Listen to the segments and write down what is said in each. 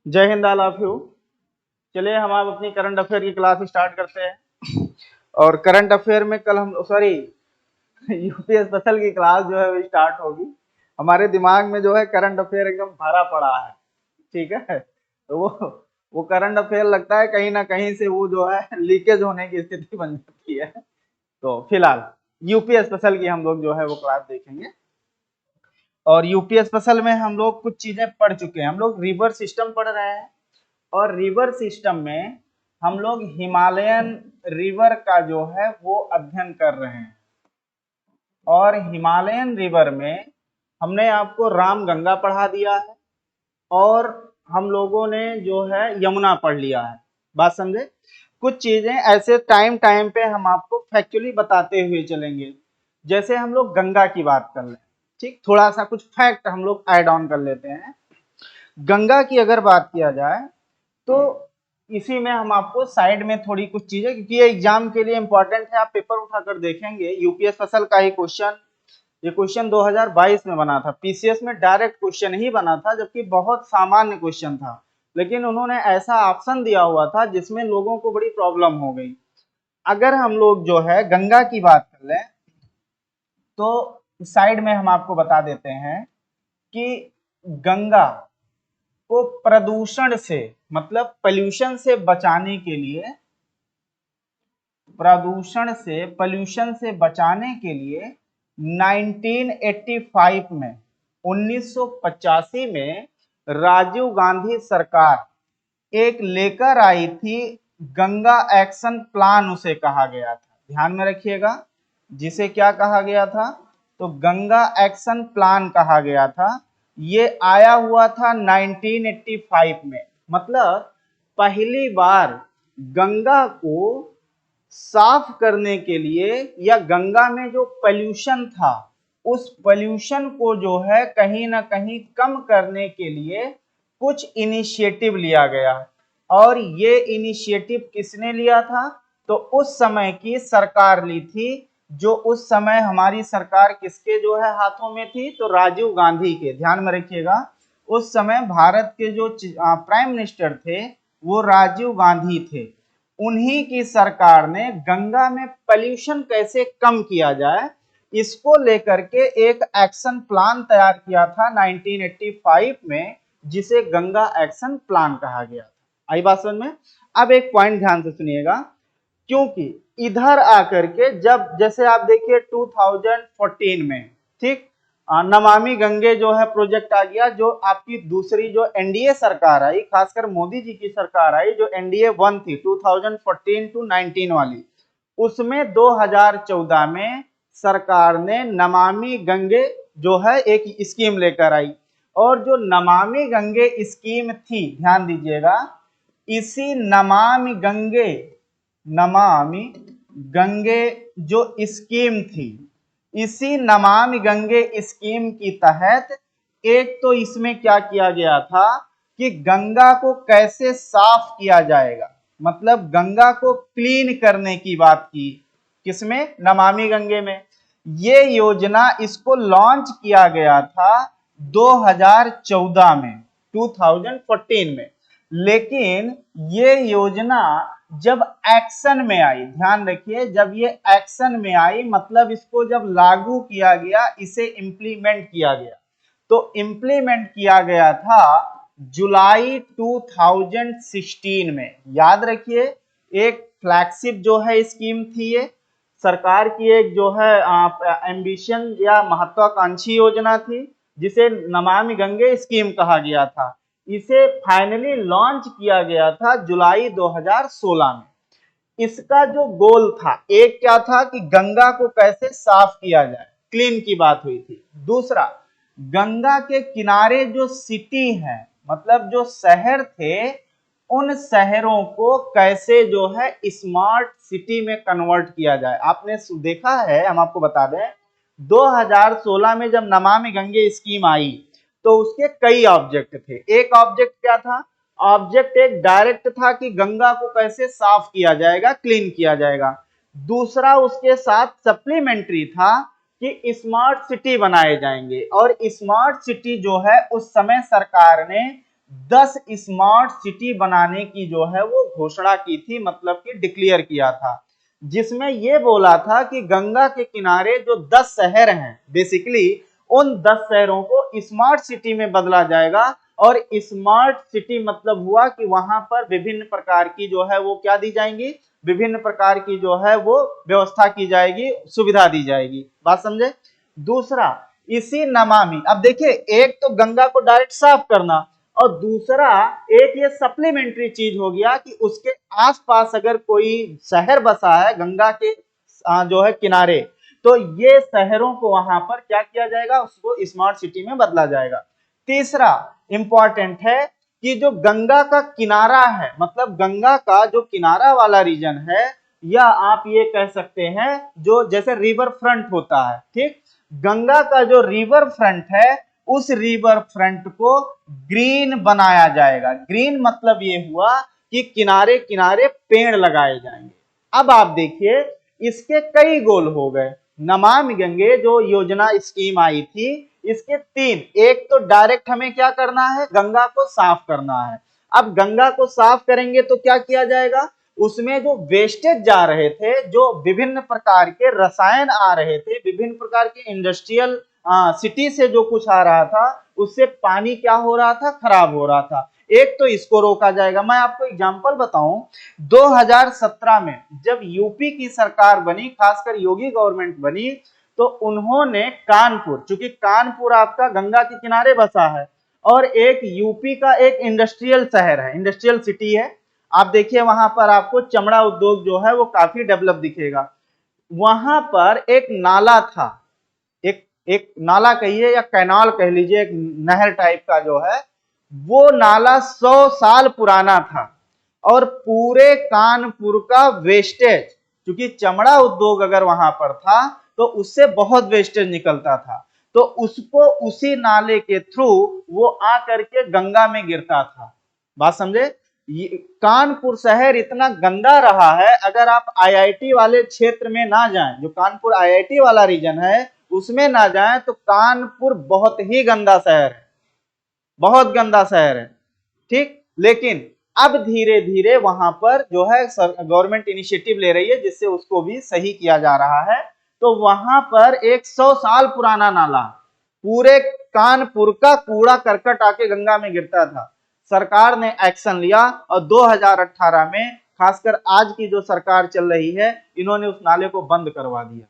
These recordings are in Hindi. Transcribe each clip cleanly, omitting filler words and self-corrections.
जय हिंद ऑल ऑफ यू। चलिए हम आप अपनी करंट अफेयर की क्लास स्टार्ट करते हैं। और करंट अफेयर में कल हम यूपीएस स्पेशल की क्लास जो है वो स्टार्ट होगी। हमारे दिमाग में जो है करंट अफेयर एकदम भरा पड़ा है, ठीक है। तो वो करंट अफेयर लगता है कहीं ना कहीं से वो जो है लीकेज होने की स्थिति बन जाती है। तो फिलहाल यूपीएस स्पेशल की हम लोग जो है वो क्लास देखेंगे। और यूपीएस स्पेशल में हम लोग कुछ चीजें पढ़ चुके हैं। हम लोग रिवर सिस्टम पढ़ रहे हैं और रिवर सिस्टम में हम लोग हिमालयन रिवर का जो है वो अध्ययन कर रहे हैं। और हिमालयन रिवर में हमने आपको रामगंगा पढ़ा दिया है और हम लोगों ने जो है यमुना पढ़ लिया है। बात समझे? कुछ चीजें ऐसे टाइम टाइम पे हम आपको फैक्चुअली बताते हुए चलेंगे। जैसे हम लोग गंगा की बात कर लें, ठीक, थोड़ा सा कुछ फैक्ट हम लोग ऐड ऑन कर लेते हैं। गंगा की अगर बात किया जाए तो इसी में हम आपको साइड में थोड़ी कुछ चीजें, क्योंकि ये एग्जाम के लिए इंपॉर्टेंट है, आप पेपर उठाकर देखेंगे यूपीएस फसल का ही क्वेश्चन। ये क्वेश्चन 2022 में बना था, पीसीएस में डायरेक्ट क्वेश्चन ही बना था, जबकि बहुत सामान्य क्वेश्चन था, लेकिन उन्होंने ऐसा ऑप्शन दिया हुआ था जिसमें लोगों को बड़ी प्रॉब्लम हो गई। अगर हम लोग जो है गंगा की बात कर लें तो साइड में हम आपको बता देते हैं कि गंगा को प्रदूषण से, मतलब पोल्यूशन से बचाने के लिए, पोल्यूशन से बचाने के लिए 1985 में 1985 में राजीव गांधी सरकार एक लेकर आई थी गंगा एक्शन प्लान, उसे कहा गया था। ध्यान में रखिएगा, जिसे क्या कहा गया था? तो गंगा एक्शन प्लान कहा गया था। ये आया हुआ था 1985 में। मतलब पहली बार गंगा को साफ करने के लिए या गंगा में जो पोल्यूशन था उस पोल्यूशन को जो है कहीं ना कहीं कम करने के लिए कुछ इनिशिएटिव लिया गया। और ये इनिशिएटिव किसने लिया था? तो उस समय की सरकार ली थी। जो उस समय हमारी सरकार किसके जो है हाथों में थी? तो राजीव गांधी के। ध्यान में रखिएगा, उस समय भारत के जो प्राइम मिनिस्टर थे वो राजीव गांधी थे। उन्हीं की सरकार ने गंगा में पोल्यूशन कैसे कम किया जाए इसको लेकर के एक एक्शन प्लान तैयार किया था 1985 में, जिसे गंगा एक्शन प्लान कहा गया था। आई बात समझ में? अब एक पॉइंट ध्यान से सुनिएगा, क्योंकि इधर आकर के जब जैसे आप देखिए 2014 में, ठीक, नमामि गंगे जो है प्रोजेक्ट आ गया, जो आपकी दूसरी जो एनडीए सरकार आई, खासकर मोदी जी की सरकार आई, जो एनडीए 1 थी 2014 टू 19 वाली, उसमें 2014 में सरकार ने नमामि गंगे जो है एक स्कीम लेकर आई। और जो नमामि गंगे स्कीम थी, ध्यान दीजिएगा, इसी नमामि गंगे जो स्कीम थी, इसी नमामि गंगे स्कीम की तहत एक तो इसमें क्या किया गया था कि गंगा को कैसे साफ किया जाएगा, मतलब गंगा को क्लीन करने की बात की। किसमें? नमामि गंगे में। ये योजना, इसको लॉन्च किया गया था 2014 में, 2014 में। लेकिन ये योजना जब एक्शन में आई, ध्यान रखिए, जब ये एक्शन में आई मतलब इसको जब लागू किया गया, इसे इंप्लीमेंट किया गया, तो इंप्लीमेंट किया गया था जुलाई 2016 में। याद रखिए, एक फ्लैगशिप जो है स्कीम थी, ये सरकार की एक जो है एम्बिशन या महत्वाकांक्षी योजना थी, जिसे नमामि गंगे स्कीम कहा गया था। इसे फाइनली लॉन्च किया गया था जुलाई 2016 में। इसका जो गोल था, एक क्या था कि गंगा को कैसे साफ किया जाए, क्लीन की बात हुई थी। दूसरा, गंगा के किनारे जो सिटी है, मतलब जो शहर थे, उन शहरों को कैसे जो है स्मार्ट सिटी में कन्वर्ट किया जाए। आपने देखा है, हम आपको बता दें, 2016 में जब नमामि गंगे स्कीम आई तो उसके कई ऑब्जेक्ट थे। एक ऑब्जेक्ट क्या था? ऑब्जेक्ट एक डायरेक्ट था कि गंगा को कैसे साफ किया जाएगा, क्लीन किया जाएगा। दूसरा उसके साथ सप्लीमेंट्री था कि स्मार्ट सिटी बनाए जाएंगे। और स्मार्ट सिटी जो है उस समय सरकार ने 10 स्मार्ट सिटी बनाने की जो है वो घोषणा की थी, मतलब कि डिक्लेयर किया था, जिसमें ये बोला था कि गंगा के किनारे जो 10 शहर हैं, बेसिकली उन 10 शहरों को स्मार्ट सिटी में बदला जाएगा। और स्मार्ट सिटी मतलब हुआ कि वहां पर विभिन्न प्रकार की जो है वो क्या दी जाएंगी, विभिन्न प्रकार की जो है वो व्यवस्था की जाएगी, सुविधा दी जाएगी। बात समझे। दूसरा, इसी नमामि, अब देखिए एक तो गंगा को डायरेक्ट साफ करना, और दूसरा एक ये सप्लीमेंट्री चीज हो गया कि उसके आसपास अगर कोई शहर बसा है गंगा के जो है किनारे, तो ये शहरों को वहां पर क्या किया जाएगा, उसको स्मार्ट सिटी में बदला जाएगा। तीसरा इंपॉर्टेंट है कि जो गंगा का किनारा है, मतलब गंगा का जो किनारा वाला रीजन है, या आप ये कह सकते हैं जो जैसे रिवर फ्रंट होता है, ठीक, गंगा का जो रिवर फ्रंट है उस रिवर फ्रंट को ग्रीन बनाया जाएगा। ग्रीन मतलब ये हुआ कि किनारे किनारे पेड़ लगाए जाएंगे। अब आप देखिए इसके कई गोल हो गए। नमामि गंगे जो योजना स्कीम आई थी, इसके तीन, एक तो डायरेक्ट हमें क्या करना है, गंगा को साफ करना है। अब गंगा को साफ करेंगे तो क्या किया जाएगा, उसमें जो वेस्टेज जा रहे थे, जो विभिन्न प्रकार के रसायन आ रहे थे, विभिन्न प्रकार के इंडस्ट्रियल सिटी से जो कुछ आ रहा था, उससे पानी क्या हो रहा था, खराब हो रहा था। एक तो इसको रोका जाएगा। मैं आपको एग्जांपल बताऊं, 2017 में जब यूपी की सरकार बनी, खासकर योगी गवर्नमेंट बनी, तो उन्होंने कानपुर, चूंकि कानपुर आपका गंगा के किनारे बसा है और एक यूपी का एक इंडस्ट्रियल शहर है, इंडस्ट्रियल सिटी है, आप देखिए वहां पर आपको चमड़ा उद्योग जो है वो काफी डेवलप दिखेगा। वहां पर एक नाला था, एक एक नाला कहिए या कैनाल कह लीजिए, एक नहर टाइप का जो है, वो नाला 100 साल पुराना था। और पूरे कानपुर का वेस्टेज, क्योंकि चमड़ा उद्योग अगर वहां पर था तो उससे बहुत वेस्टेज निकलता था, तो उसको उसी नाले के थ्रू वो आकर के गंगा में गिरता था। बात समझे। कानपुर शहर इतना गंदा रहा है, अगर आप आईआईटी वाले क्षेत्र में ना जाएं, जो कानपुर आईआईटी वाला रीजन है उसमें ना जाएं, तो कानपुर बहुत ही गंदा शहर है, बहुत गंदा शहर है, ठीक। लेकिन अब धीरे धीरे वहां पर जो है गवर्नमेंट इनिशिएटिव ले रही है जिससे उसको भी सही किया जा रहा है। तो वहां पर एक 100 साल पुराना नाला, पूरे कानपुर का कूड़ा करकट आके गंगा में गिरता था। सरकार ने एक्शन लिया और 2018 में, खासकर आज की जो सरकार चल रही है, इन्होंने उस नाले को बंद करवा दिया।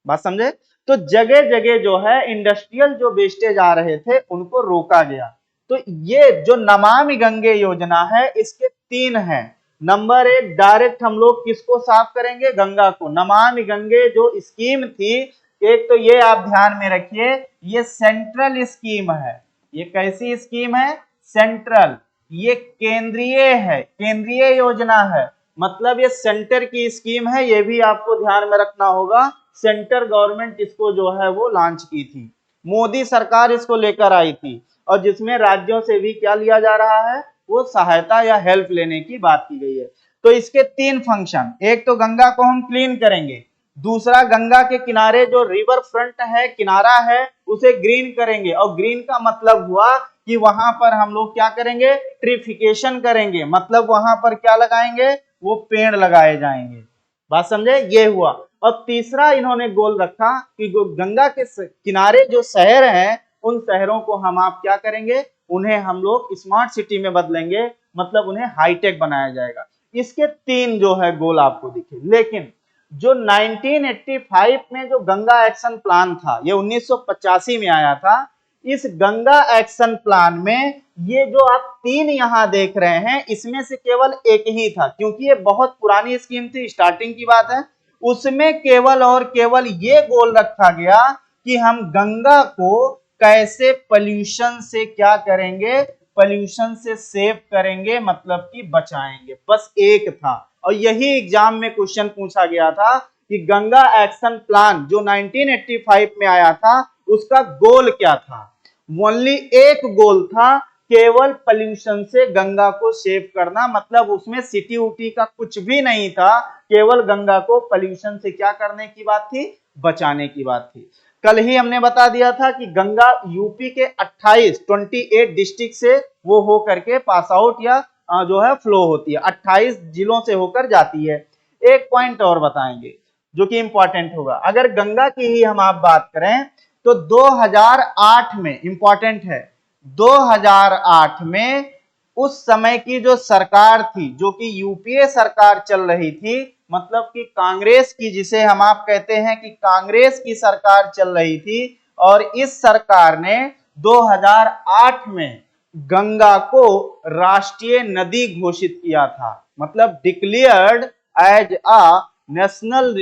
बात समझे। तो जगह जगह जो है इंडस्ट्रियल जो वेस्टेज आ रहे थे उनको रोका गया। तो ये जो नमामि गंगे योजना है इसके तीन हैं। नंबर एक, डायरेक्ट हम लोग किसको साफ करेंगे, गंगा को। नमामि गंगे जो स्कीम थी, एक तो ये आप ध्यान में रखिए, ये सेंट्रल स्कीम है। ये कैसी स्कीम है, सेंट्रल, ये केंद्रीय है, केंद्रीय योजना है, मतलब ये सेंटर की स्कीम है, ये भी आपको ध्यान में रखना होगा। सेंटर गवर्नमेंट इसको जो है वो लॉन्च की थी, मोदी सरकार इसको लेकर आई थी, और जिसमें राज्यों से भी क्या लिया जा रहा है, वो सहायता या हेल्प लेने की बात की गई है। तो इसके तीन फंक्शन, एक तो गंगा को हम क्लीन करेंगे, दूसरा गंगा के किनारे जो रिवर फ्रंट है, किनारा है, उसे ग्रीन करेंगे। और ग्रीन का मतलब हुआ कि वहां पर हम लोग क्या करेंगे, ट्रीफिकेशन करेंगे, मतलब वहां पर क्या लगाएंगे, वो पेड़ लगाए जाएंगे। बात समझे, ये हुआ। और तीसरा इन्होंने गोल रखा कि गंगा के किनारे जो शहर हैं, उन शहरों को हम आप क्या करेंगे, उन्हें हम लोग स्मार्ट सिटी में बदलेंगे, मतलब उन्हें हाईटेक बनाया जाएगा। इसके तीन जो है गोल आपको दिखे। लेकिन जो 1985 में जो गंगा एक्शन प्लान था, ये 1985 में आया था। इस गंगा एक्शन प्लान में ये जो आप तीन यहां देख रहे हैं, इसमें से केवल एक ही था, क्योंकि ये बहुत पुरानी स्कीम थी, स्टार्टिंग की बात है। उसमें केवल और केवल ये गोल रखा गया कि हम गंगा को कैसे पॉल्यूशन से क्या करेंगे, पॉल्यूशन से सेव करेंगे, मतलब कि बचाएंगे, बस एक था। और यही एग्जाम में क्वेश्चन पूछा गया था कि गंगा एक्शन प्लान जो 1985 में आया था, उसका गोल क्या था। ओनली एक गोल था, केवल पॉल्यूशन से गंगा को सेव करना, मतलब उसमें सिटी उटी का कुछ भी नहीं था, केवल गंगा को पॉल्यूशन से क्या करने की बात थी, बचाने की बात थी। कल ही हमने बता दिया था कि गंगा यूपी के 28 डिस्ट्रिक्ट से वो हो करके पास आउट या जो है फ्लो होती है, 28 जिलों से होकर जाती है। एक पॉइंट और बताएंगे जो कि इंपॉर्टेंट होगा। अगर गंगा की ही हम आप बात करें तो 2008 में, इंपॉर्टेंट है, 2008 में उस समय की जो सरकार थी, जो कि यूपीए सरकार चल रही थी, मतलब कि कांग्रेस की, जिसे हम आप कहते हैं कि कांग्रेस की सरकार चल रही थी, और इस सरकार ने 2008 में गंगा को राष्ट्रीय नदी घोषित किया था, मतलब declared as a national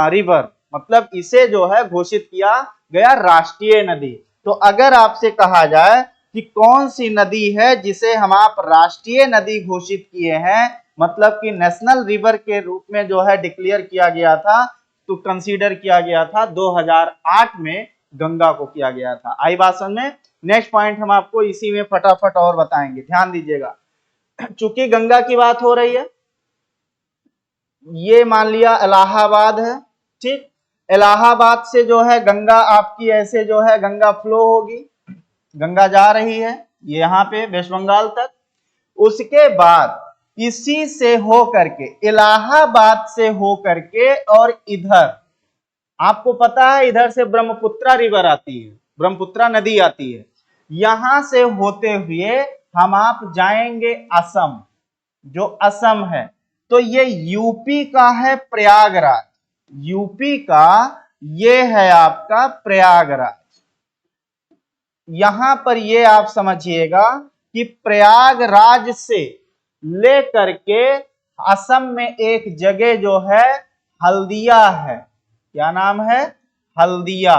river, मतलब इसे जो है घोषित किया गया राष्ट्रीय नदी। तो अगर आपसे कहा जाए कि कौन सी नदी है जिसे हम आप राष्ट्रीय नदी घोषित किए हैं, मतलब कि नेशनल रिवर के रूप में जो है डिक्लेयर किया गया था, तो कंसीडर किया गया था 2008 में गंगा को किया गया था। आई बात समझ में? नेक्स्ट पॉइंट हम आपको इसी में फटाफट और बताएंगे, ध्यान दीजिएगा। चूंकि गंगा की बात हो रही है, ये मान लिया इलाहाबाद है, ठीक, इलाहाबाद से जो है गंगा आपकी ऐसे जो है गंगा फ्लो होगी, गंगा जा रही है ये यहाँ पे वेस्ट बंगाल तक, उसके बाद इसी से हो करके, इलाहाबाद से हो करके, और इधर आपको पता है इधर से ब्रह्मपुत्रा रिवर आती है, ब्रह्मपुत्रा नदी आती है, यहां से होते हुए हम आप जाएंगे असम, जो असम है, तो ये यूपी का है प्रयागराज, यूपी का ये है आपका प्रयागराज। यहां पर ये आप समझिएगा कि प्रयागराज से लेकर के असम में एक जगह जो है हल्दिया है, क्या नाम है? हल्दिया।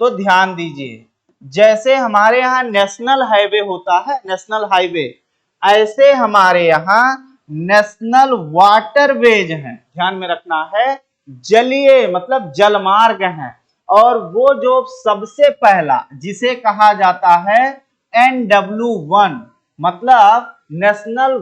तो ध्यान दीजिए, जैसे हमारे यहाँ नेशनल हाईवे होता है, नेशनल हाईवे, ऐसे हमारे यहाँ नेशनल वाटरवेज हैं, ध्यान में रखना है, जलीय मतलब जलमार्ग हैं, और वो जो सबसे पहला जिसे कहा जाता है NW1, मतलब नेशनल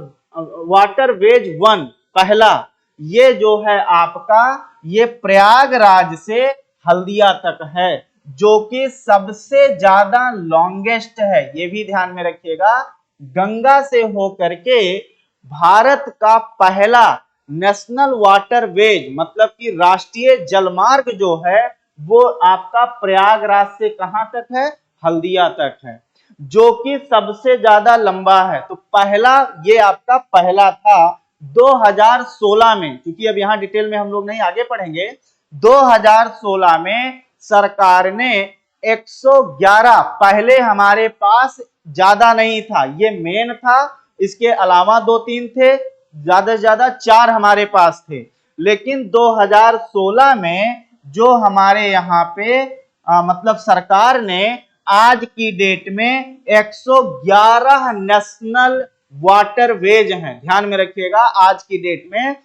वाटरवेज 1, पहला ये जो है आपका, ये प्रयागराज से हल्दिया तक है, जो कि सबसे ज्यादा लॉन्गेस्ट है, ये भी ध्यान में रखिएगा। गंगा से होकर के भारत का पहला नेशनल वाटरवेज, मतलब कि राष्ट्रीय जलमार्ग जो है, वो आपका प्रयागराज से कहां तक है? हल्दिया तक है, जो कि सबसे ज्यादा लंबा है। तो पहला, ये आपका पहला था 2016 में, क्योंकि अब यहां डिटेल में हम लोग नहीं आगे पढ़ेंगे। 2016 में सरकार ने 111, पहले हमारे पास ज्यादा नहीं था, ये मेन था, इसके अलावा 2-3 थे, ज्यादा से ज्यादा 4 हमारे पास थे, लेकिन 2016 में जो हमारे यहाँ पे मतलब सरकार ने आज की डेट में 111 नेशनल वाटरवेज हैं, ध्यान में रखिएगा, आज की डेट में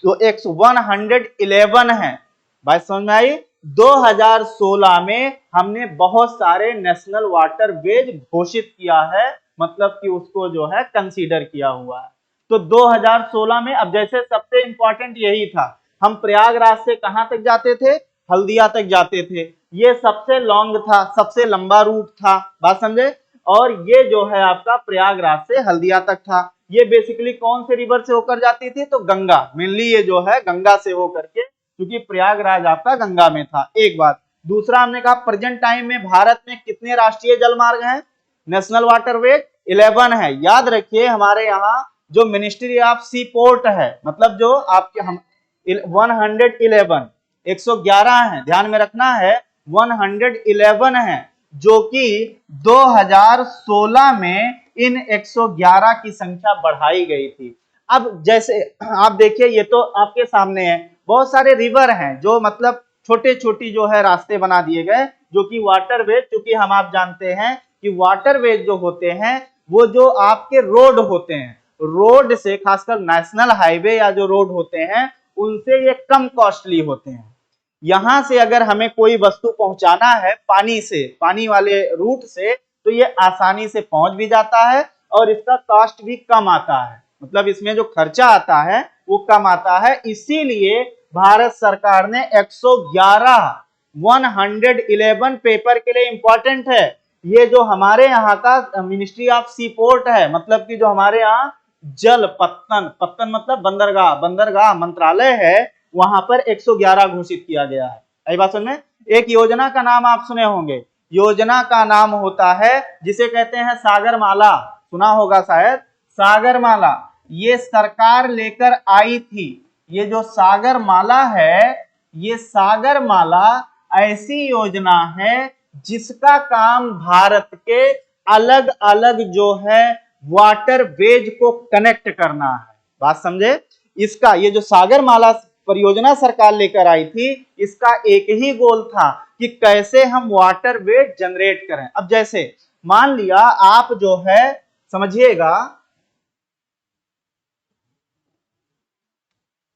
जो 111 है। बात समझ में आई? 2016 में हमने बहुत सारे नेशनल वाटरवेज घोषित किया है, मतलब कि उसको जो है कंसीडर किया हुआ है। तो 2016 में, अब जैसे सबसे इंपॉर्टेंट यही था, हम प्रयागराज से कहां तक जाते थे? हल्दिया तक जाते थे, ये सबसे लॉन्ग था, सबसे लंबा रूट था, बात समझे? और ये जो है आपका प्रयागराज से हल्दिया तक था। ये बेसिकली कौन से रिवर से होकर जाती थी? तो गंगा, मेनली ये जो है गंगा से होकर के, क्योंकि प्रयागराज आपका गंगा में था। एक बात। दूसरा, हमने कहा प्रेजेंट टाइम में भारत में कितने राष्ट्रीय जलमार्ग हैं? नेशनल वाटरवे 11 है। याद रखिए, हमारे यहाँ जो मिनिस्ट्री ऑफ सी पोर्ट है, मतलब जो आपके हम 111 111 है, ध्यान में रखना है, 111 है, जो कि 2016 में इन 111 की संख्या बढ़ाई गई थी। अब जैसे आप देखिए, ये तो आपके सामने है, बहुत सारे रिवर हैं जो मतलब छोटे छोटी जो है रास्ते बना दिए गए, जो कि वाटरवेज, क्योंकि हम आप जानते हैं कि वाटरवेज जो होते हैं वो जो आपके रोड होते हैं, रोड से, खासकर नेशनल हाईवे या जो रोड होते हैं, उनसे ये कम कॉस्टली होते हैं। यहां से अगर हमें कोई वस्तु पहुंचाना है पानी से, पानी वाले रूट से, तो ये आसानी से पहुंच भी जाता है और इसका कॉस्ट भी कम आता है, मतलब इसमें जो खर्चा आता है वो कम आता है। इसीलिए भारत सरकार ने 111 111 पेपर के लिए इंपॉर्टेंट है। ये जो हमारे यहाँ का मिनिस्ट्री ऑफ सी पोर्ट है, मतलब कि जो हमारे यहाँ जल पत्तन, पत्तन मतलब बंदरगाह, बंदरगाह मंत्रालय है, वहां पर 111 घोषित किया गया है। आई बात समझ में? एक योजना का नाम आप सुने होंगे, योजना का नाम होता है जिसे कहते हैं सागरमाला, सुना होगा शायद, सागरमाला। ये सरकार लेकर आई थी। ये जो सागरमाला है, ये सागरमाला ऐसी योजना है जिसका काम भारत के अलग अलग जो है वाटर वेज को कनेक्ट करना है। बात समझे? इसका ये जो सागरमाला परियोजना सरकार लेकर आई थी, इसका एक ही गोल था कि कैसे हम वाटर वेज जनरेट करें। अब जैसे मान लिया आप जो है, समझिएगा,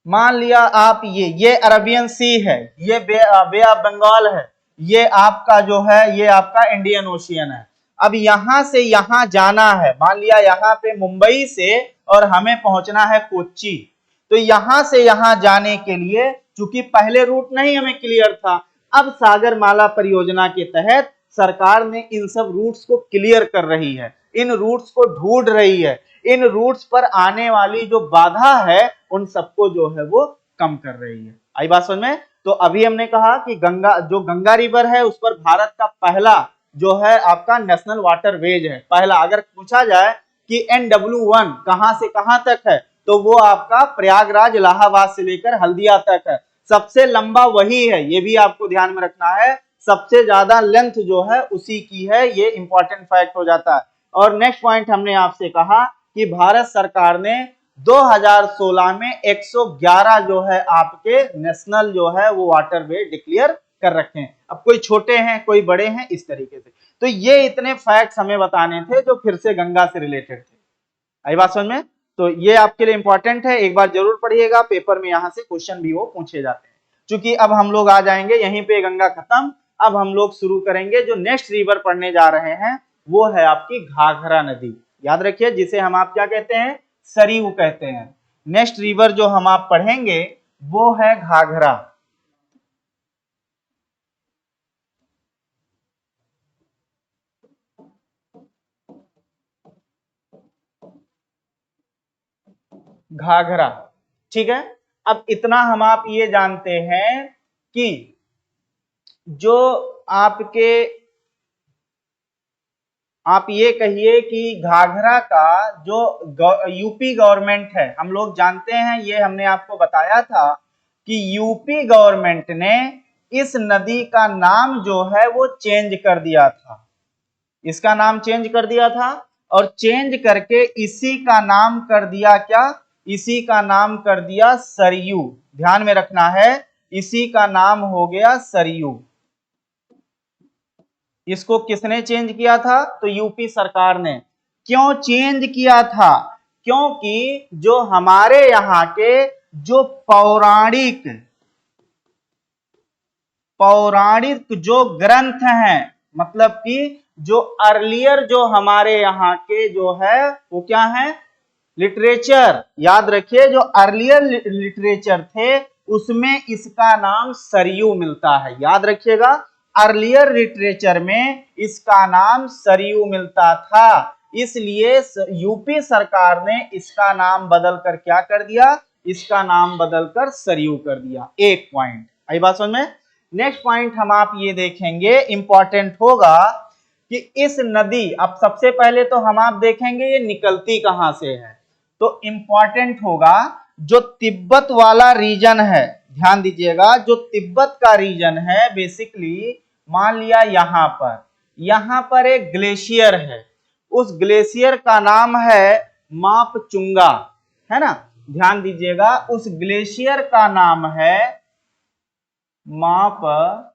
मान लिया आप ये अरबियन सी है, ये बे ऑफ बंगाल है, ये आपका जो है ये आपका इंडियन ओशियन है। अब यहां से यहां जाना है, मान लिया यहां पे मुंबई से और हमें पहुंचना है कोच्चि, तो यहां से यहां जाने के लिए चूंकि पहले रूट नहीं हमें क्लियर था, अब सागरमाला परियोजना के तहत सरकार ने इन सब रूट्स को क्लियर कर रही है, इन रूट्स को ढूंढ रही है, इन रूट्स पर आने वाली जो बाधा है उन सबको जो है वो कम कर रही है। आई बात समझ में? तो अभी हमने कहा कि गंगा रिवर है उस पर भारत का पहला जो है आपका नेशनल वाटर वेज है, पहला। अगर पूछा जाए कि NW1 कहां से कहां तक है, तो वो आपका प्रयागराज इलाहाबाद से लेकर हल्दिया तक है। सबसे लंबा वही है, ये भी आपको ध्यान में रखना है, सबसे ज्यादा लेंथ जो है उसी की है, ये इंपॉर्टेंट फैक्ट हो जाता है। और नेक्स्ट पॉइंट हमने आपसे कहा कि भारत सरकार ने 2016 में 111 जो है आपके नेशनल जो है वो वाटर वे डिक्लेयर कर रखे हैं। अब कोई छोटे हैं कोई बड़े हैं, इस तरीके से। तो ये इतने फैक्ट्स हमें बताने थे जो फिर से गंगा से रिलेटेड थे। आई बात समझ में? तो ये आपके लिए इंपॉर्टेंट है, एक बार जरूर पढ़िएगा, पेपर में यहां से क्वेश्चन भी वो पूछे जाते हैं। क्योंकि अब हम लोग आ जाएंगे यहीं पे गंगा खत्म, अब हम लोग शुरू करेंगे जो नेक्स्ट रिवर पढ़ने जा रहे हैं, वो है आपकी घाघरा नदी। याद रखिए, जिसे हम आप क्या कहते हैं, सरयू कहते हैं। नेक्स्ट रिवर जो हम आप पढ़ेंगे वो है घाघरा। घाघरा, ठीक है। अब इतना हम आप ये जानते हैं कि जो आपके, आप ये कहिए कि घाघरा का जो यूपी गवर्नमेंट है, हम लोग जानते हैं, ये हमने आपको बताया था कि यूपी गवर्नमेंट ने इस नदी का नाम जो है वो चेंज कर दिया था, इसका नाम चेंज कर दिया था, और चेंज करके इसी का नाम कर दिया क्या, इसी का नाम कर दिया सरयू। ध्यान में रखना है, इसी का नाम हो गया सरयू। इसको किसने चेंज किया था? तो यूपी सरकार ने। क्यों चेंज किया था? क्योंकि जो हमारे यहाँ के जो पौराणिक जो ग्रंथ हैं, मतलब कि जो अर्लियर जो हमारे यहाँ के जो है वो क्या है, लिटरेचर। याद रखिए, जो अर्लियर लिटरेचर थे उसमें इसका नाम सरयू मिलता है। याद रखिएगा, अर्लियर लिटरेचर में इसका नाम सरयू मिलता था, इसलिए यूपी सरकार ने इसका नाम बदलकर क्या कर दिया, इसका नाम बदलकर सरयू कर दिया। एक पॉइंट आई बात समझ में? नेक्स्ट पॉइंट हम आप ये देखेंगे, इंपॉर्टेंट होगा कि इस नदी, अब सबसे पहले तो हम आप देखेंगे ये निकलती कहां से है, तो इंपॉर्टेंट होगा जो तिब्बत वाला रीजन है, ध्यान दीजिएगा, जो तिब्बत का रीजन है, बेसिकली मान लिया यहां पर एक ग्लेशियर है, उस ग्लेशियर का नाम है मापचुंगा, है ना। ध्यान दीजिएगा, उस ग्लेशियर का नाम है मापचुंगा।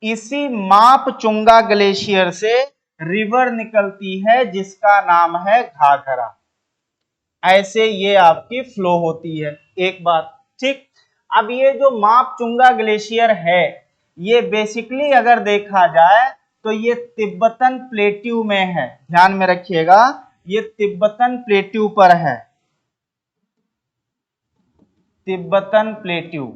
इसी मापचुंगा ग्लेशियर से रिवर निकलती है जिसका नाम है घाघरा। ऐसे ये आपकी फ्लो होती है, एक बात, ठीक। अब ये जो मापचुंगा ग्लेशियर है, ये बेसिकली अगर देखा जाए तो ये तिब्बतन प्लेट्यू में है। ध्यान में रखिएगा, ये तिब्बतन प्लेट्यू पर है। तिब्बतन प्लेट्यू,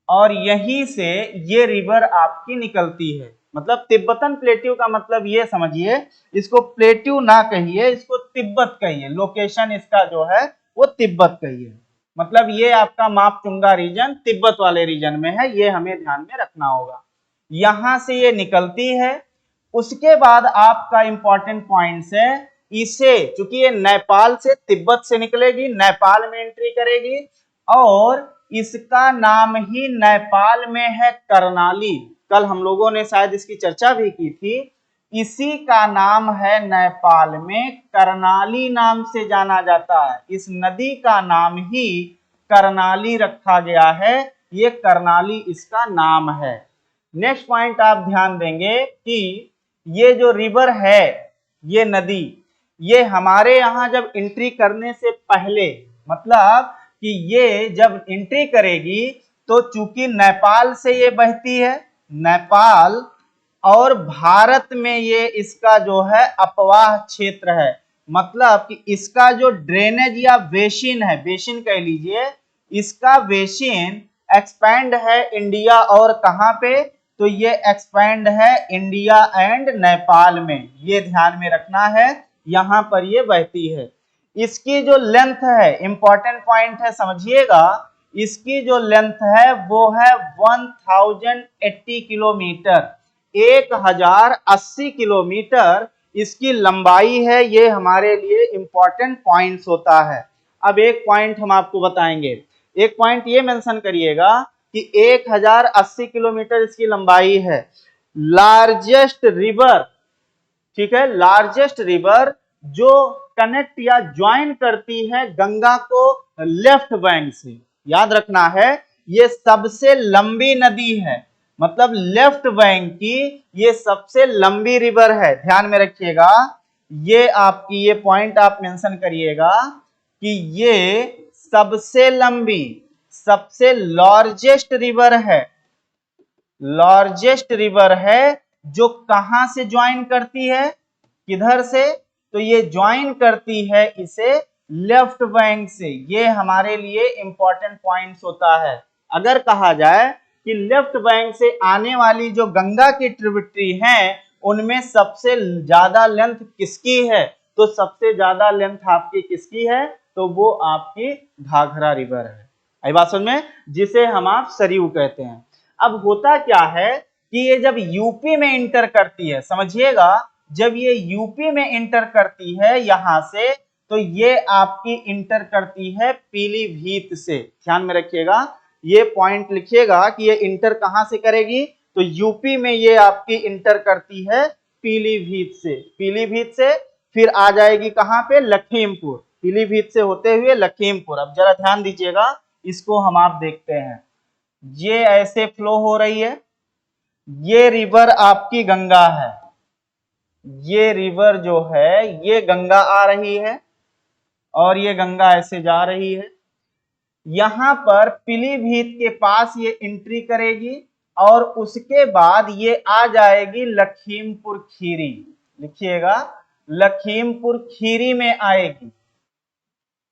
और यहीं से ये रिवर आपकी निकलती है। मतलब तिब्बतन प्लेट्यू का मतलब ये समझिए, इसको प्लेट्यू ना कहिए, इसको तिब्बत कहिए। लोकेशन इसका जो है वो तिब्बत कहिए। मतलब ये आपका मापचुंगा रीजन तिब्बत वाले रीजन में है, ये हमें ध्यान में रखना होगा। यहां से ये निकलती है। उसके बाद आपका इंपॉर्टेंट पॉइंट्स है, इसे चूंकि ये नेपाल से तिब्बत से निकलेगी, नेपाल में एंट्री करेगी, और इसका नाम ही नेपाल में है कर्णाली। कल हम लोगों ने शायद इसकी चर्चा भी की थी। इसी का नाम है नेपाल में कर्णाली नाम से जाना जाता है। इस नदी का नाम ही कर्णाली रखा गया है, ये कर्णाली इसका नाम है। नेक्स्ट पॉइंट आप ध्यान देंगे कि ये जो रिवर है, ये नदी, ये हमारे यहाँ जब एंट्री करने से पहले, मतलब कि ये जब एंट्री करेगी तो चूंकि नेपाल से ये बहती है, नेपाल और भारत में ये इसका जो है अपवाह क्षेत्र है। मतलब कि इसका जो ड्रेनेज या बेसिन है, बेसिन कह लीजिए, इसका बेसिन एक्सपैंड है इंडिया और कहां पे, तो ये एक्सपैंड है इंडिया एंड नेपाल में। ये ध्यान में रखना है, यहां पर ये बहती है। इसकी जो लेंथ है, इंपॉर्टेंट पॉइंट है, समझिएगा, इसकी जो लेंथ है वो है 1080 किलोमीटर, 1080 किलोमीटर इसकी लंबाई है। ये हमारे लिए इंपॉर्टेंट पॉइंट्स होता है। अब एक पॉइंट हम आपको बताएंगे, एक पॉइंट ये मेंशन करिएगा कि 1080 किलोमीटर इसकी लंबाई है। लार्जेस्ट रिवर, ठीक है, लार्जेस्ट रिवर जो कनेक्ट या ज्वाइन करती है गंगा को लेफ्ट बैंक से, याद रखना है, ये सबसे लंबी नदी है। मतलब लेफ्ट बैंक की ये सबसे लंबी रिवर है, ध्यान में रखिएगा। ये आपकी ये पॉइंट आप मेंशन करिएगा कि ये सबसे लंबी, सबसे लार्जेस्ट रिवर है, लार्जेस्ट रिवर है, जो कहां से ज्वाइन करती है, किधर से, तो ये ज्वाइन करती है इसे लेफ्ट बैंक से। ये हमारे लिए इंपॉर्टेंट पॉइंट्स होता है। अगर कहा जाए कि लेफ्ट बैंक से आने वाली जो गंगा की ट्रिब्यूटरी हैं, उनमें सबसे ज्यादा लेंथ किसकी है, तो सबसे ज्यादा लेंथ आपकी किसकी है, तो वो आपकी घाघरा रिवर है। आई बात समझ में, जिसे हम आप सरयू कहते हैं। अब होता क्या है कि ये जब यूपी में इंटर करती है, समझिएगा, जब ये यूपी में इंटर करती है यहां से, तो ये आपकी इंटर करती है पीलीभीत से। ध्यान में रखिएगा, ये पॉइंट लिखिएगा कि ये इंटर कहां से करेगी, तो यूपी में ये आपकी इंटर करती है पीलीभीत से। पीलीभीत से फिर आ जाएगी कहां पे, लखीमपुर। पीलीभीत से होते हुए लखीमपुर। अब जरा ध्यान दीजिएगा, इसको हम आप देखते हैं, ये ऐसे फ्लो हो रही है, ये रिवर आपकी गंगा है, ये रिवर जो है ये गंगा आ रही है, और ये गंगा ऐसे जा रही है। यहां पर पीलीभीत के पास ये एंट्री करेगी, और उसके बाद ये आ जाएगी लखीमपुर खीरी। लिखिएगा, लखीमपुर खीरी में आएगी,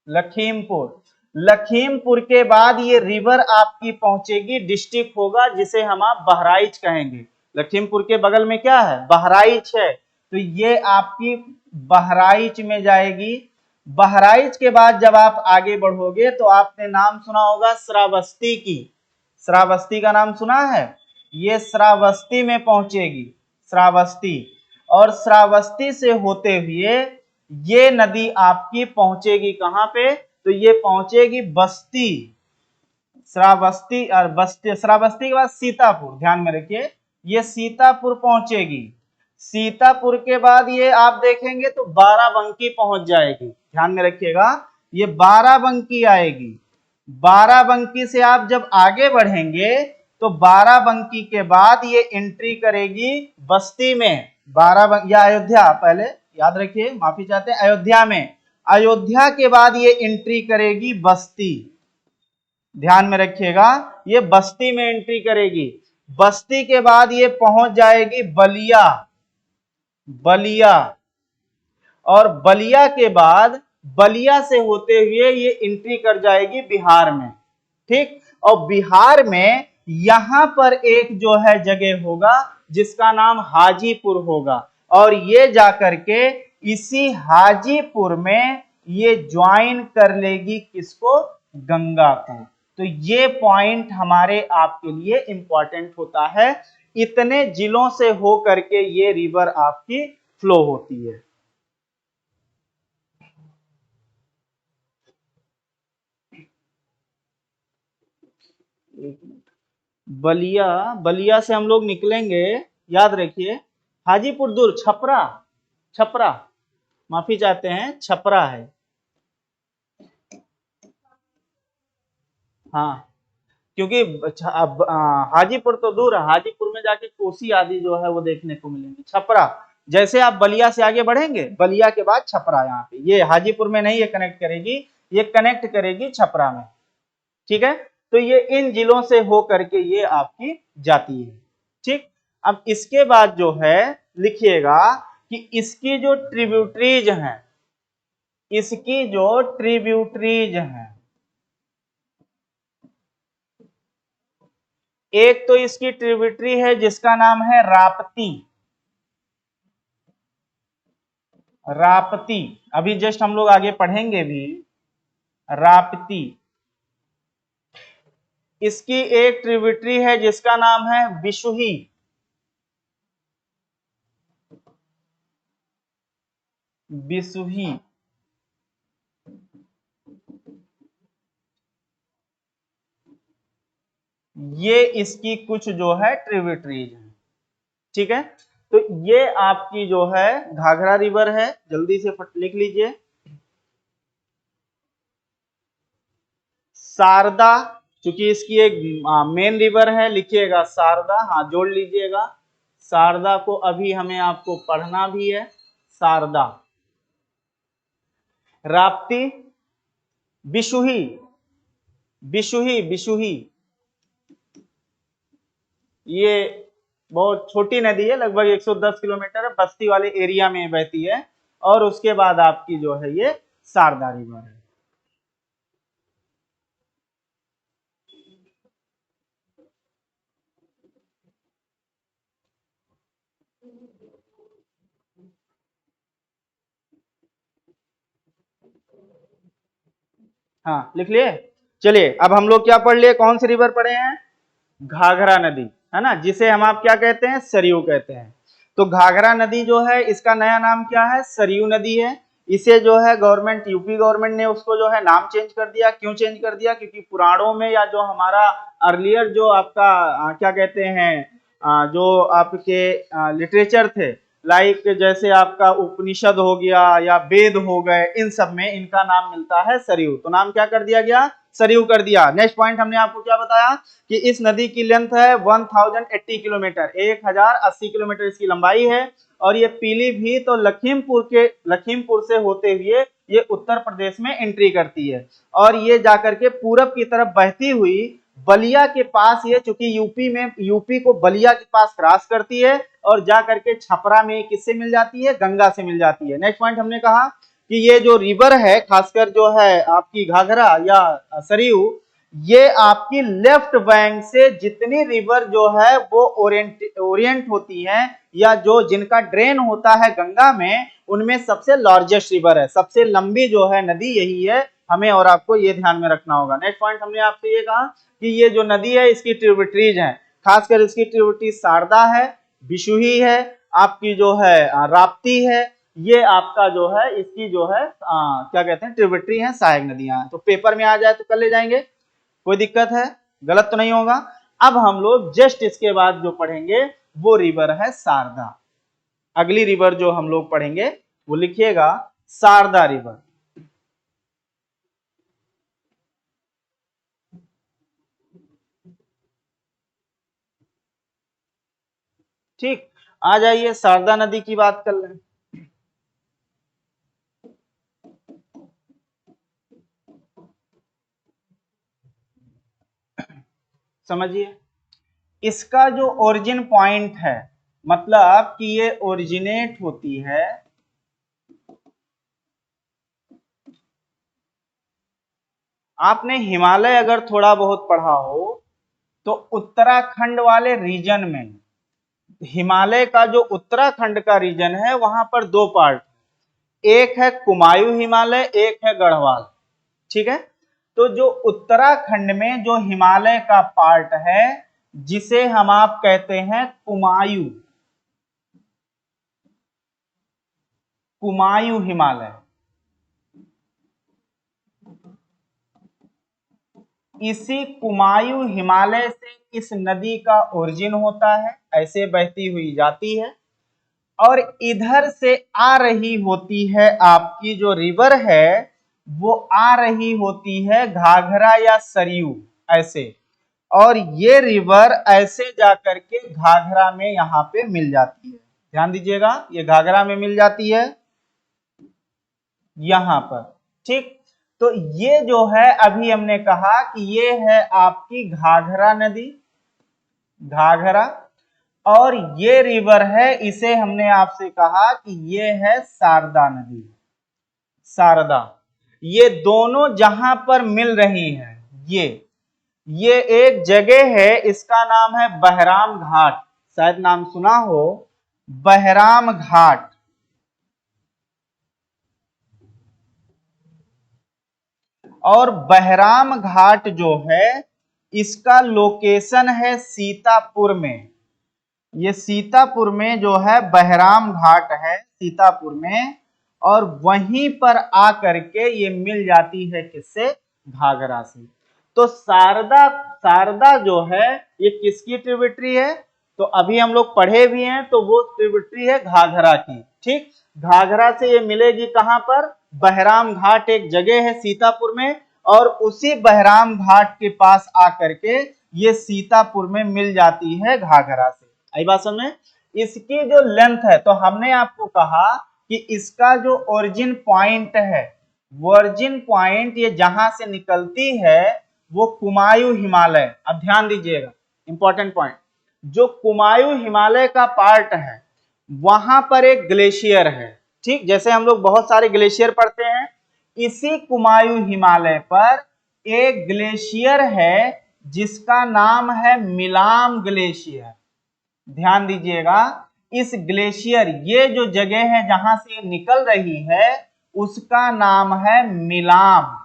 लखीमपुर। लखीमपुर के बाद ये रिवर आपकी पहुंचेगी, डिस्ट्रिक्ट होगा जिसे हम आप बहराइच कहेंगे। लखीमपुर के बगल में क्या है, बहराइच है, तो ये आपकी बहराइच में जाएगी। बहराइच के बाद जब आप आगे बढ़ोगे तो आपने नाम सुना होगा श्रावस्ती की, श्रावस्ती का नाम सुना है, ये श्रावस्ती में पहुंचेगी, श्रावस्ती। और श्रावस्ती से होते हुए ये नदी आपकी पहुंचेगी कहां पे, तो ये पहुंचेगी बस्ती, श्रावस्ती, और बस्ती, श्रावस्ती के बाद सीतापुर। ध्यान में रखिए, ये सीतापुर पहुंचेगी। सीतापुर के बाद ये आप देखेंगे तो बाराबंकी पहुंच जाएगी। ध्यान में रखिएगा, ये बाराबंकी आएगी। बाराबंकी से आप जब आगे बढ़ेंगे तो बाराबंकी के बाद ये एंट्री करेगी बस्ती में, बाराबंकी या अयोध्या, पहले याद रखिए, माफी चाहते हैं, अयोध्या में। अयोध्या के बाद ये एंट्री करेगी बस्ती। ध्यान में रखिएगा, ये बस्ती में एंट्री करेगी। बस्ती के बाद ये पहुंच जाएगी बलिया, बलिया, और बलिया के बाद बलिया से होते हुए ये एंट्री कर जाएगी बिहार में। ठीक, और बिहार में यहां पर एक जो है जगह होगा जिसका नाम हाजीपुर होगा, और ये जाकर के इसी हाजीपुर में ये ज्वाइन कर लेगी किसको, गंगा को। तो ये पॉइंट हमारे आपके लिए इंपॉर्टेंट होता है, इतने जिलों से हो करके ये रिवर आपकी फ्लो होती है। बलिया, बलिया से हम लोग निकलेंगे, याद रखिए, हाजीपुर दूर, छपरा, छपरा, माफी चाहते हैं, छपरा है। हाँ, क्योंकि हाजीपुर तो दूर है, हाजीपुर में जाके कोसी आदि जो है वो देखने को मिलेंगे। छपरा, जैसे आप बलिया से आगे बढ़ेंगे, बलिया के बाद छपरा, यहाँ पे ये हाजीपुर में नहीं ये कनेक्ट करेगी, ये कनेक्ट करेगी छपरा में। ठीक है, तो ये इन जिलों से हो करके ये आपकी जाती है। ठीक, अब इसके बाद जो है लिखिएगा कि इसकी जो ट्रिब्यूटरीज हैं, इसकी जो ट्रिब्यूटरीज हैं, एक तो इसकी ट्रिब्यूटरी है जिसका नाम है राप्ती, राप्ती, अभी जस्ट हम लोग आगे पढ़ेंगे भी, राप्ती। इसकी एक ट्रिब्यूटरी है जिसका नाम है बिशुही, बिशुही। ये इसकी कुछ जो है ट्रिब्यूटरीज है। ठीक है, तो ये आपकी जो है घाघरा रिवर है, जल्दी से लिख लीजिए। शारदा, क्योंकि इसकी एक मेन रिवर है, लिखिएगा शारदा, हाँ जोड़ लीजिएगा, शारदा को अभी हमें आपको पढ़ना भी है, शारदा। राप्ती, बिशुही, बिशुही, बिशुही, ये बहुत छोटी नदी है, लगभग 110 किलोमीटर, बस्ती वाले एरिया में बहती है, और उसके बाद आपकी जो है ये शारदा रिवर है। हाँ लिख लिए, चलिए अब हम लोग क्या पढ़ लिए, कौन सी रिवर पढ़े हैं, घाघरा नदी, है ना, जिसे हम आप क्या कहते हैं, सरयू कहते हैं। तो घाघरा नदी जो है इसका नया नाम क्या है, सरयू नदी है। इसे जो है गवर्नमेंट, यूपी गवर्नमेंट ने उसको जो है नाम चेंज कर दिया। क्यों चेंज कर दिया, क्योंकि पुराणों में या जो हमारा अर्लियर जो आपका क्या कहते हैं, जो आपके लिटरेचर थे, लाइक जैसे आपका उपनिषद हो गया या वेद हो गए, इन सब में इनका नाम मिलता है सरयू, तो नाम क्या कर दिया गया, सरयू कर दिया। नेक्स्ट पॉइंट हमने आपको क्या बताया कि इस नदी की लेंथ है 1080 किलोमीटर, 1080 किलोमीटर इसकी लंबाई है, और ये पीलीभीत और लखीमपुर से होते हुए ये उत्तर प्रदेश में एंट्री करती है, और ये जाकर के पूरब की तरफ बहती हुई बलिया के पास, ये चूंकि यूपी को बलिया के पास क्रॉस करती है, और जा करके छपरा में किससे मिल जाती है, गंगा से मिल जाती है। नेक्स्ट पॉइंट हमने कहा कि ये जो रिवर है, खासकर जो है आपकी घाघरा या सरयू, ये आपकी लेफ्ट बैंक से जितनी रिवर जो है वो ओरिएंट होती हैं, या जो जिनका ड्रेन होता है गंगा में, उनमें सबसे लार्जेस्ट रिवर है, सबसे लंबी जो है नदी यही है, हमें और आपको ये ध्यान में रखना होगा। नेक्स्ट पॉइंट हमने आपसे ये कहा कि ये जो नदी है इसकी ट्रिब्यूटरीज हैं, खासकर इसकी ट्रिब्यूटरी शारदा है, बिशुही है, आपकी जो है राप्ती है, ये आपका जो है इसकी जो है क्या कहते हैं ट्रिब्यूटरी है, सहायक नदियां। तो पेपर में आ जाए तो कर ले जाएंगे, कोई दिक्कत है, गलत तो नहीं होगा। अब हम लोग जस्ट इसके बाद जो पढ़ेंगे वो रिवर है शारदा। अगली रिवर जो हम लोग पढ़ेंगे वो लिखिएगा शारदा रिवर। ठीक, आ जाइए शारदा नदी की बात कर लें। समझिए, इसका जो ओरिजिन पॉइंट है, मतलब कि ये ओरिजिनेट होती है आपने हिमालय अगर थोड़ा बहुत पढ़ा हो तो उत्तराखंड वाले रीजन में, हिमालय का जो उत्तराखंड का रीजन है वहां पर दो पार्ट, एक है कुमायूं हिमालय, एक है गढ़वाल। ठीक है, तो जो उत्तराखंड में जो हिमालय का पार्ट है जिसे हम आप कहते हैं कुमायूं, कुमायूं हिमालय, इसी कुमायूं हिमालय से इस नदी का ओरिजिन होता है, ऐसे बहती हुई जाती है और इधर से आ रही होती है, आपकी जो रिवर है वो आ रही होती है घाघरा या सरयू ऐसे, और ये रिवर ऐसे जाकर के घाघरा में यहां पे मिल जाती है। ध्यान दीजिएगा, ये घाघरा में मिल जाती है यहां पर। ठीक, तो ये जो है अभी हमने कहा कि ये है आपकी घाघरा नदी, घाघरा, और ये रिवर है, इसे हमने आपसे कहा कि ये है शारदा नदी, शारदा। ये दोनों जहां पर मिल रही हैं, ये एक जगह है, इसका नाम है बहराम घाट, शायद नाम सुना हो, बहराम घाट। और बहराम घाट जो है इसका लोकेशन है सीतापुर में, ये सीतापुर में जो है बहराम घाट है सीतापुर में, और वहीं पर आकर के ये मिल जाती है किससे, घाघरा से। तो शारदा, शारदा जो है ये किसकी ट्रिब्यूटरी है, तो अभी हम लोग पढ़े भी हैं, तो वो ट्रिब्यूटरी है घाघरा की। ठीक, घाघरा से ये मिलेगी कहां पर, बहराम घाट एक जगह है सीतापुर में, और उसी बहराम घाट के पास आकर के ये सीतापुर में मिल जाती है घाघरा से। आई बात समझ में। इसकी जो लेंथ है, तो हमने आपको कहा कि इसका जो ओरिजिन पॉइंट है, वर्जिन पॉइंट ये जहां से निकलती है वो कुमायूं हिमालय, अब ध्यान दीजिएगा इंपॉर्टेंट पॉइंट, जो कुमायूं हिमालय का पार्ट है वहां पर एक ग्लेशियर है। ठीक, जैसे हम लोग बहुत सारे ग्लेशियर पढ़ते हैं, इसी कुमायूं हिमालय पर एक ग्लेशियर है जिसका नाम है मिलाम ग्लेशियर। ध्यान दीजिएगा, इस ग्लेशियर, ये जो जगह है जहां से निकल रही है उसका नाम है मिलाम,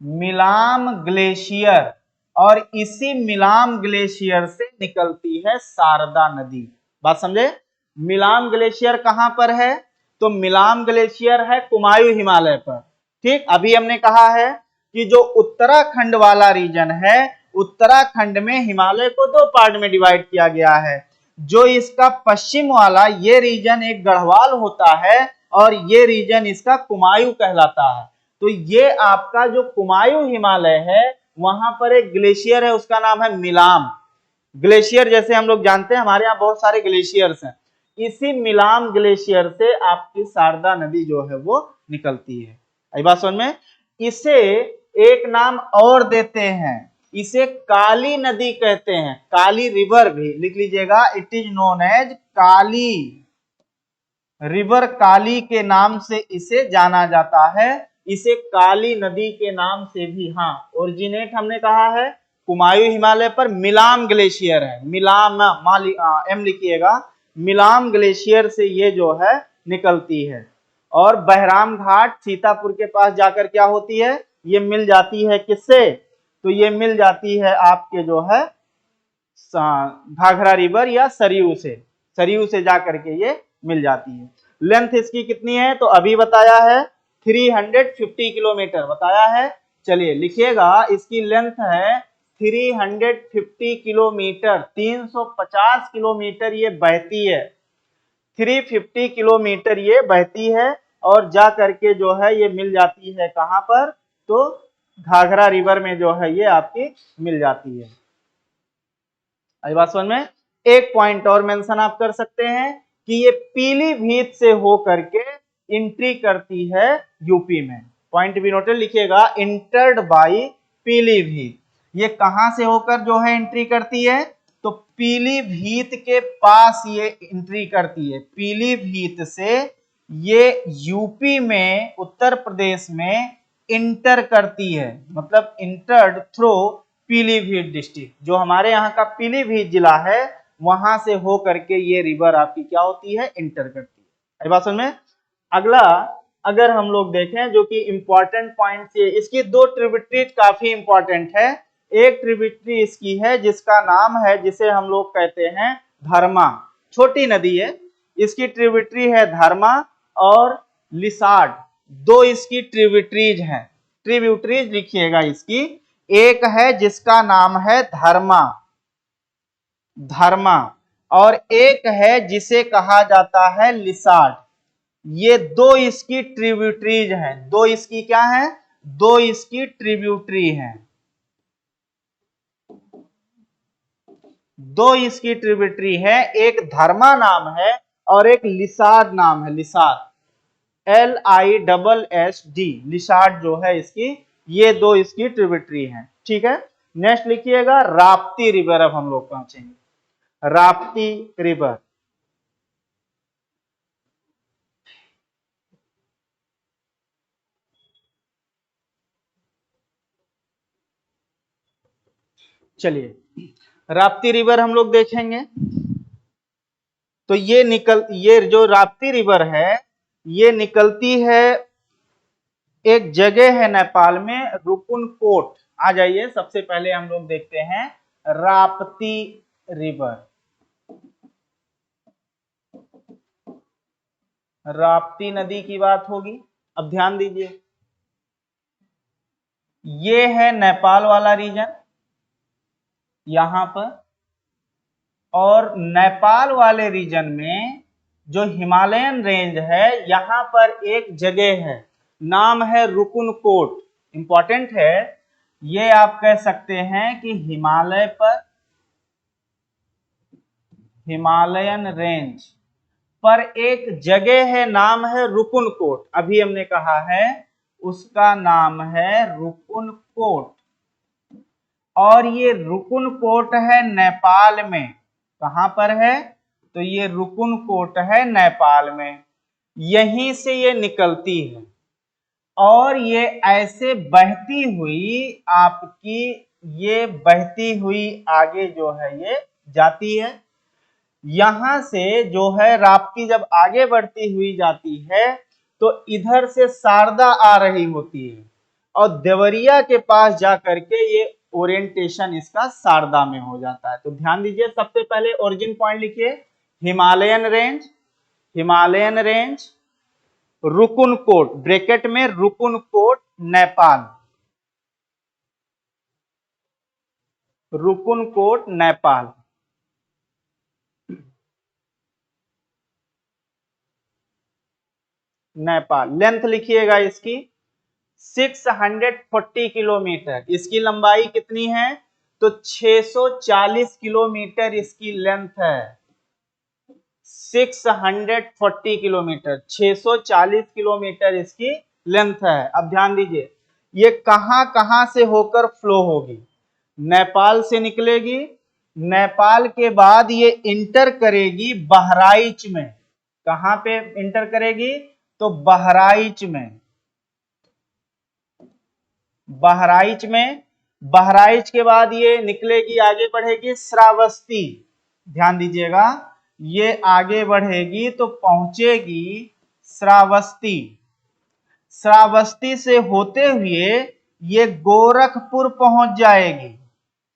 मिलाम ग्लेशियर, और इसी मिलाम ग्लेशियर से निकलती है शारदा नदी। बात समझे। मिलाम ग्लेशियर कहां पर है, तो मिलाम ग्लेशियर है कुमायूं हिमालय पर। ठीक, अभी हमने कहा है कि जो उत्तराखंड वाला रीजन है, उत्तराखंड में हिमालय को दो पार्ट में डिवाइड किया गया है। जो इसका पश्चिम वाला ये रीजन एक गढ़वाल होता है और ये रीजन इसका कुमायूं कहलाता है। तो ये आपका जो कुमायूं हिमालय है वहां पर एक ग्लेशियर है, उसका नाम है मिलाम ग्लेशियर। जैसे हम लोग जानते हैं हमारे यहाँ बहुत सारे ग्लेशियर्स हैं, इसी मिलाम ग्लेशियर से आपकी शारदा नदी जो है वो निकलती है। आई बात समझ में। इसे एक नाम और देते हैं, इसे काली नदी कहते हैं, काली रिवर भी लिख लीजिएगा, it is known as Kali river, Kali के नाम से इसे जाना जाता है, इसे काली नदी के नाम से भी। हाँ, ओरिजिनेट हमने कहा है कुमायूं हिमालय पर मिलाम ग्लेशियर है, मिलाम एम लिखिएगा, मिलाम ग्लेशियर से ये जो है निकलती है, और बहराम घाट सीतापुर के पास जाकर क्या होती है, ये मिल जाती है किससे, तो ये मिल जाती है आपके जो है घाघरा रिवर या सरयू से, सरयू से जाकर के ये मिल जाती है। लेंथ इसकी कितनी है, तो अभी बताया है 350 किलोमीटर बताया है। चलिए लिखिएगा, इसकी लेंथ है 350 किलोमीटर, 350 किलोमीटर ये बहती है, 350 किलोमीटर ये बहती है, और जा करके जो है ये मिल जाती है कहां पर, तो घाघरा रिवर में जो है ये आपकी मिल जाती है। आई बात समझ में। एक पॉइंट और मेंशन आप कर सकते हैं कि ये पीलीभीत से होकर के एंट्री करती है यूपी में। पॉइंट भी नोटेड लिखिएगा, इंटर्ड बाई पीलीभीत। ये कहां से होकर जो है एंट्री करती है, तो पीलीभीत के पास ये एंट्री करती है, पीलीभीत से ये यूपी में, उत्तर प्रदेश में इंटर करती है, मतलब इंटर्ड थ्रू पीलीभीत डिस्ट्रिक्ट, जो हमारे यहाँ का पीलीभीत जिला है वहां से हो करके ये रिवर आपकी क्या होती है, इंटर करती है। बात समझ में। अगला अगर हम लोग देखें जो कि इंपॉर्टेंट पॉइंट है, इसकी दो ट्रिब्यूटरीज काफी इंपॉर्टेंट है। एक ट्रिब्यूटरी इसकी है जिसका नाम है, जिसे हम लोग कहते हैं धर्मा, छोटी नदी है, इसकी ट्रिब्यूटरी है धर्मा और लिसार्ड, दो इसकी ट्रिब्यूटरीज हैं। ट्रिब्यूटरीज लिखिएगा इसकी, एक है जिसका नाम है धर्मा, धर्मा, और एक है जिसे कहा जाता है लिसार्ड। ये दो इसकी ट्रिब्यूटरीज हैं, दो इसकी क्या हैं, दो इसकी ट्रिब्यूटरी हैं, दो इसकी ट्रिब्यूटरी है, एक धर्मा नाम है और एक लिसार्ड नाम है, लिसार्ड, LISSD, लिसार्ड जो है इसकी, ये दो इसकी ट्रिब्यूटरी हैं। ठीक है, नेक्स्ट लिखिएगा राप्ती रिवर। अब हम लोग पहुंचेंगे राप्ती रिवर। चलिए राप्ती रिवर हम लोग देखेंगे। तो ये जो राप्ती रिवर है ये निकलती है, एक जगह है नेपाल में रुकुनकोट। आ जाइए, सबसे पहले हम लोग देखते हैं राप्ती रिवर। राप्ती नदी की बात होगी। अब ध्यान दीजिए, ये है नेपाल वाला रीजन यहां पर, और नेपाल वाले रीजन में जो हिमालयन रेंज है यहां पर एक जगह है, नाम है रुकुनकोट। इंपॉर्टेंट है, ये आप कह सकते हैं कि हिमालय पर, हिमालयन रेंज पर एक जगह है, नाम है रुकुनकोट। अभी हमने कहा है उसका नाम है रुकुनकोट, और ये रुकुनकोट है नेपाल में। कहां पर है, तो ये रुकुनकोट है नेपाल में, यहीं से ये निकलती है और ये ऐसे बहती हुई आपकी, ये बहती हुई आगे जो है ये जाती है। यहां से जो है राप्ती जब आगे बढ़ती हुई जाती है तो इधर से शारदा आ रही होती है और देवरिया के पास जा करके ये ओरिएंटेशन इसका शारदा में हो जाता है। तो ध्यान दीजिए, सबसे पहले ओरिजिन पॉइंट लिखिए Himalayan range, Himalayan range, Rukumkot, bracket में रुकुनकोट नेपाल, रुकुनकोट नेपाल। नेपाल लेंथ लिखिएगा इसकी 640 किलोमीटर, इसकी लंबाई कितनी है, तो 640 किलोमीटर इसकी लेंथ है। 640 किलोमीटर, 640 किलोमीटर इसकी लेंथ है। अब ध्यान दीजिए, ये कहां कहां से होकर फ्लो होगी, नेपाल से निकलेगी, नेपाल के बाद ये इंटर करेगी बहराइच में। कहां पे इंटर करेगी, तो बहराइच में, बहराइच में, बहराइच के बाद ये निकलेगी, आगे बढ़ेगी श्रावस्ती। ध्यान दीजिएगा, ये आगे बढ़ेगी तो पहुंचेगी श्रावस्ती, श्रावस्ती से होते हुए ये गोरखपुर पहुंच जाएगी।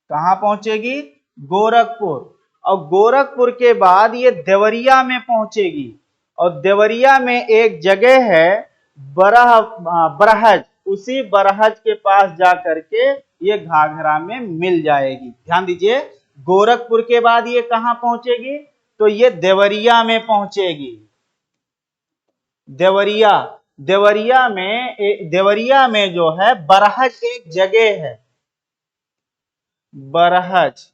कहां पहुंचेगी, गोरखपुर, और गोरखपुर के बाद ये देवरिया में पहुंचेगी, और देवरिया में एक जगह है बरहज, उसी बरहज के पास जा करके ये घाघरा में मिल जाएगी। ध्यान दीजिए, गोरखपुर के बाद ये कहां पहुंचेगी, तो ये देवरिया में पहुंचेगी। देवरिया, देवरिया में जो है बरहज एक जगह है, बरहज,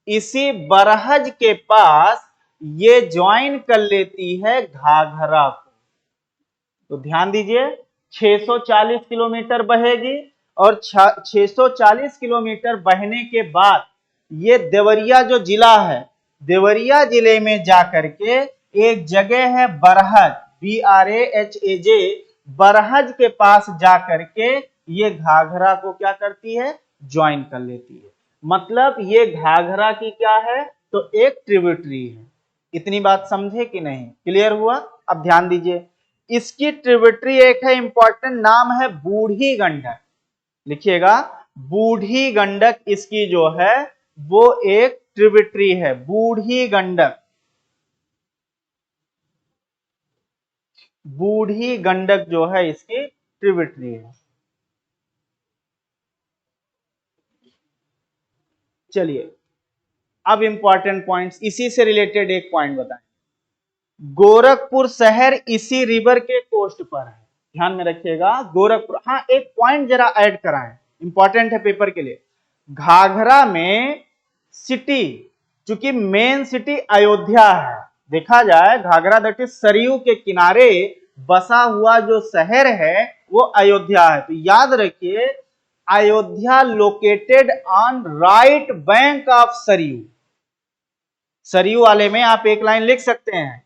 इसी बरहज के पास ये ज्वाइन कर लेती है घाघरा को। तो ध्यान दीजिए, 640 किलोमीटर बहेगी और 640 किलोमीटर बहने के बाद ये देवरिया जो जिला है, देवरिया जिले में जाकर के एक जगह है बरहज, BRAHAJ, बरहज के पास जाकर के ये घाघरा को क्या करती है, ज्वाइन कर लेती है। मतलब ये घाघरा की क्या है, तो एक ट्रिब्यूटरी है। इतनी बात समझे कि नहीं, क्लियर हुआ? अब ध्यान दीजिए, इसकी ट्रिब्यूटरी एक है, इंपॉर्टेंट नाम है बूढ़ी गंडक। लिखिएगा, बूढ़ी गंडक इसकी जो है वो एक ट्रिब्यूटरी है, बूढ़ी गंडक। बूढ़ी गंडक जो है इसकी ट्रिब्यूटरी है। चलिए अब इंपॉर्टेंट पॉइंट्स, इसी से रिलेटेड एक पॉइंट बताएं। गोरखपुर शहर इसी रिवर के कोस्ट पर है। ध्यान में रखिएगा, गोरखपुर। हाँ, एक पॉइंट जरा ऐड कराएं, इंपॉर्टेंट है पेपर के लिए। घाघरा में सिटी, चूंकि मेन सिटी अयोध्या है, देखा जाए घाघरा दैट इज सरयू के किनारे बसा हुआ जो शहर है वो अयोध्या है। तो याद रखिए, Ayodhya located on right bank of Saryu. Saryu वाले में आप एक लाइन लिख सकते हैं,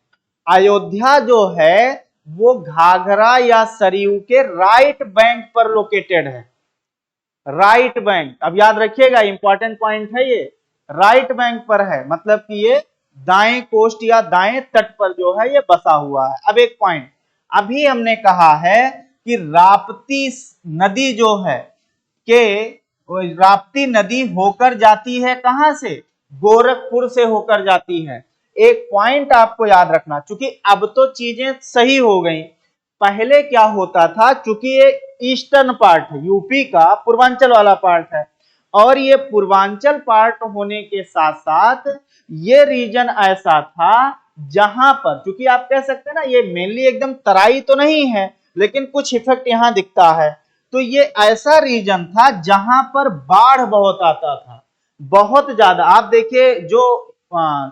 अयोध्या जो है वो घाघरा या सरयू के राइट बैंक पर लोकेटेड है। राइट बैंक, अब याद रखिएगा इंपॉर्टेंट पॉइंट है ये, राइट बैंक पर है, मतलब कि ये दाएं कोस्ट या दाएं तट पर जो है ये बसा हुआ है। अब एक पॉइंट, अभी हमने कहा है कि राप्ती नदी जो है के राप्ती नदी होकर जाती है कहां से, गोरखपुर से होकर जाती है। एक पॉइंट आपको याद रखना, क्योंकि अब तो चीजें सही हो गई। पहले क्या होता था, चूंकि ये ईस्टर्न पार्ट है, यूपी का पूर्वांचल वाला पार्ट है, और ये पूर्वांचल पार्ट होने के साथ साथ ये रीजन ऐसा था जहां पर, क्योंकि आप कह सकते हैं ना ये मेनली एकदम तराई तो नहीं है, लेकिन कुछ इफेक्ट यहां दिखता है। तो ये ऐसा रीजन था जहां पर बाढ़ बहुत आता था, बहुत ज्यादा। आप देखिए जो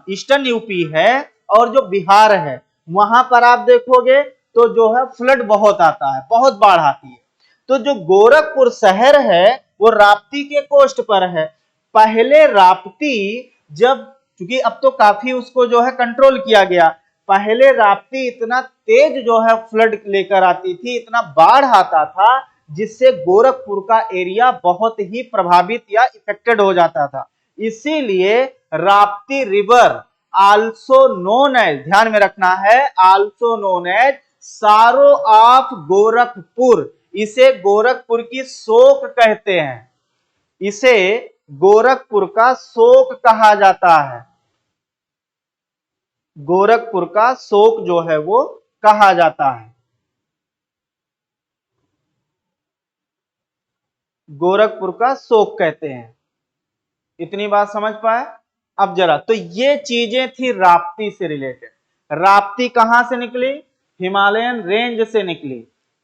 ईस्टर्न यूपी है और जो बिहार है, वहां पर आप देखोगे तो जो है फ्लड बहुत आता है, बहुत बाढ़ आती है। तो जो गोरखपुर शहर है वो राप्ती के कोस्ट पर है। पहले राप्ती जब, क्योंकि अब तो काफी उसको जो है कंट्रोल किया गया, पहले राप्ती इतना तेज जो है फ्लड लेकर आती थी, इतना बाढ़ आता था जिससे गोरखपुर का एरिया बहुत ही प्रभावित या इफेक्टेड हो जाता था। इसीलिए Rapti river also known as, ध्यान में रखना है, also known as sorrow of Gorakhpur, इसे गोरखपुर की शोक कहते हैं, इसे गोरखपुर का शोक कहा जाता है, गोरखपुर का शोक जो है वो कहा जाता है, गोरखपुर का शोक कहते हैं। इतनी बात समझ पाए? अब जरा, तो ये चीजें थी राप्ती से रिलेटेड। राप्ती कहां से निकली, हिमालयन रेंज से निकली,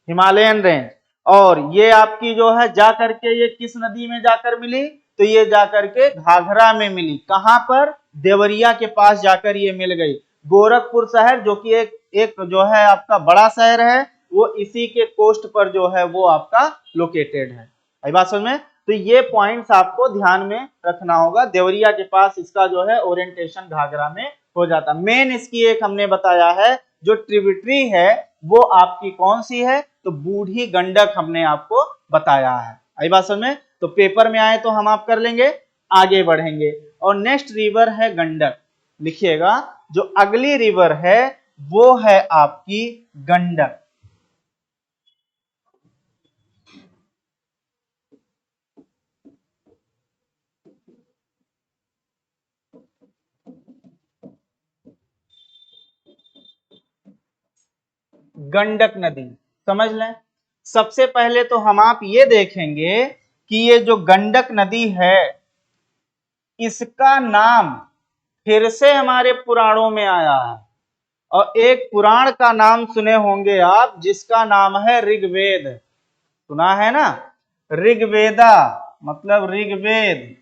हिमालयन रेंज। और ये आपकी जो है जाकर के ये किस नदी में जाकर मिली, तो ये जाकर के घाघरा में मिली। कहां पर, देवरिया के पास जाकर ये मिल गई। गोरखपुर शहर जो कि एक जो है आपका बड़ा शहर है, वो इसी के कोस्ट पर जो है वो आपका लोकेटेड है। आई बात समझ में? तो ये पॉइंट्स आपको ध्यान में रखना होगा। देवरिया के पास इसका जो है ओरिएंटेशन घाघरा में हो जाता। मेन इसकी एक हमने बताया है, जो ट्रिब्यूटरी है वो आपकी कौन सी है, तो बूढ़ी गंडक हमने आपको बताया है। आई बात समझ में? तो पेपर में आए तो हम आप कर लेंगे, आगे बढ़ेंगे। और नेक्स्ट रिवर है गंडक। लिखिएगा, जो अगली रिवर है वो है आपकी गंडक। गंडक नदी समझ लें। सबसे पहले तो हम आप ये देखेंगे कि ये जो गंडक नदी है इसका नाम फिर से हमारे पुराणों में आया है, और एक पुराण का नाम सुने होंगे आप जिसका नाम है ऋग्वेद। सुना है ना, ऋग्वेदा मतलब ऋग्वेद।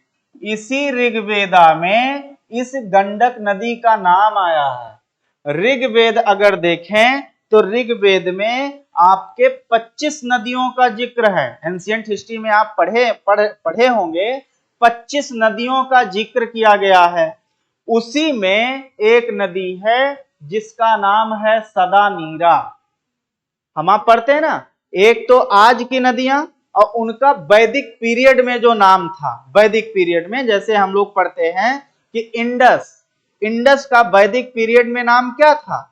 इसी ऋग्वेदा में इस गंडक नदी का नाम आया है। ऋग्वेद अगर देखें तो ऋग्वेद में आपके 25 नदियों का जिक्र है। एंशिएंट हिस्ट्री में आप पढ़े होंगे, 25 नदियों का जिक्र किया गया है। उसी में एक नदी है जिसका नाम है सदा नीरा। हम आप पढ़ते हैं ना, एक तो आज की नदियां और उनका वैदिक पीरियड में जो नाम था, वैदिक पीरियड में जैसे हम लोग पढ़ते हैं कि इंडस, इंडस का वैदिक पीरियड में नाम क्या था?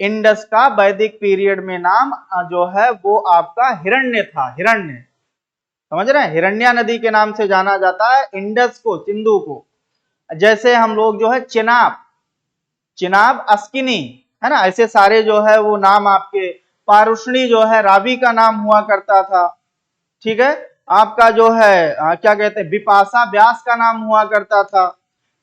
इंडस का वैदिक पीरियड में नाम जो है वो आपका हिरण्य था, हिरण्य, समझ रहे हैं, हिरण्या नदी के नाम से जाना जाता है इंडस को, सिंधु को। जैसे हम लोग जो है चिनाब, चिनाब अस्किनी, है ना, ऐसे सारे जो है वो नाम आपके, पारुष्णी जो है रावी का नाम हुआ करता था, ठीक है, आपका जो है क्या कहते हैं, बिपाशा व्यास का नाम हुआ करता था,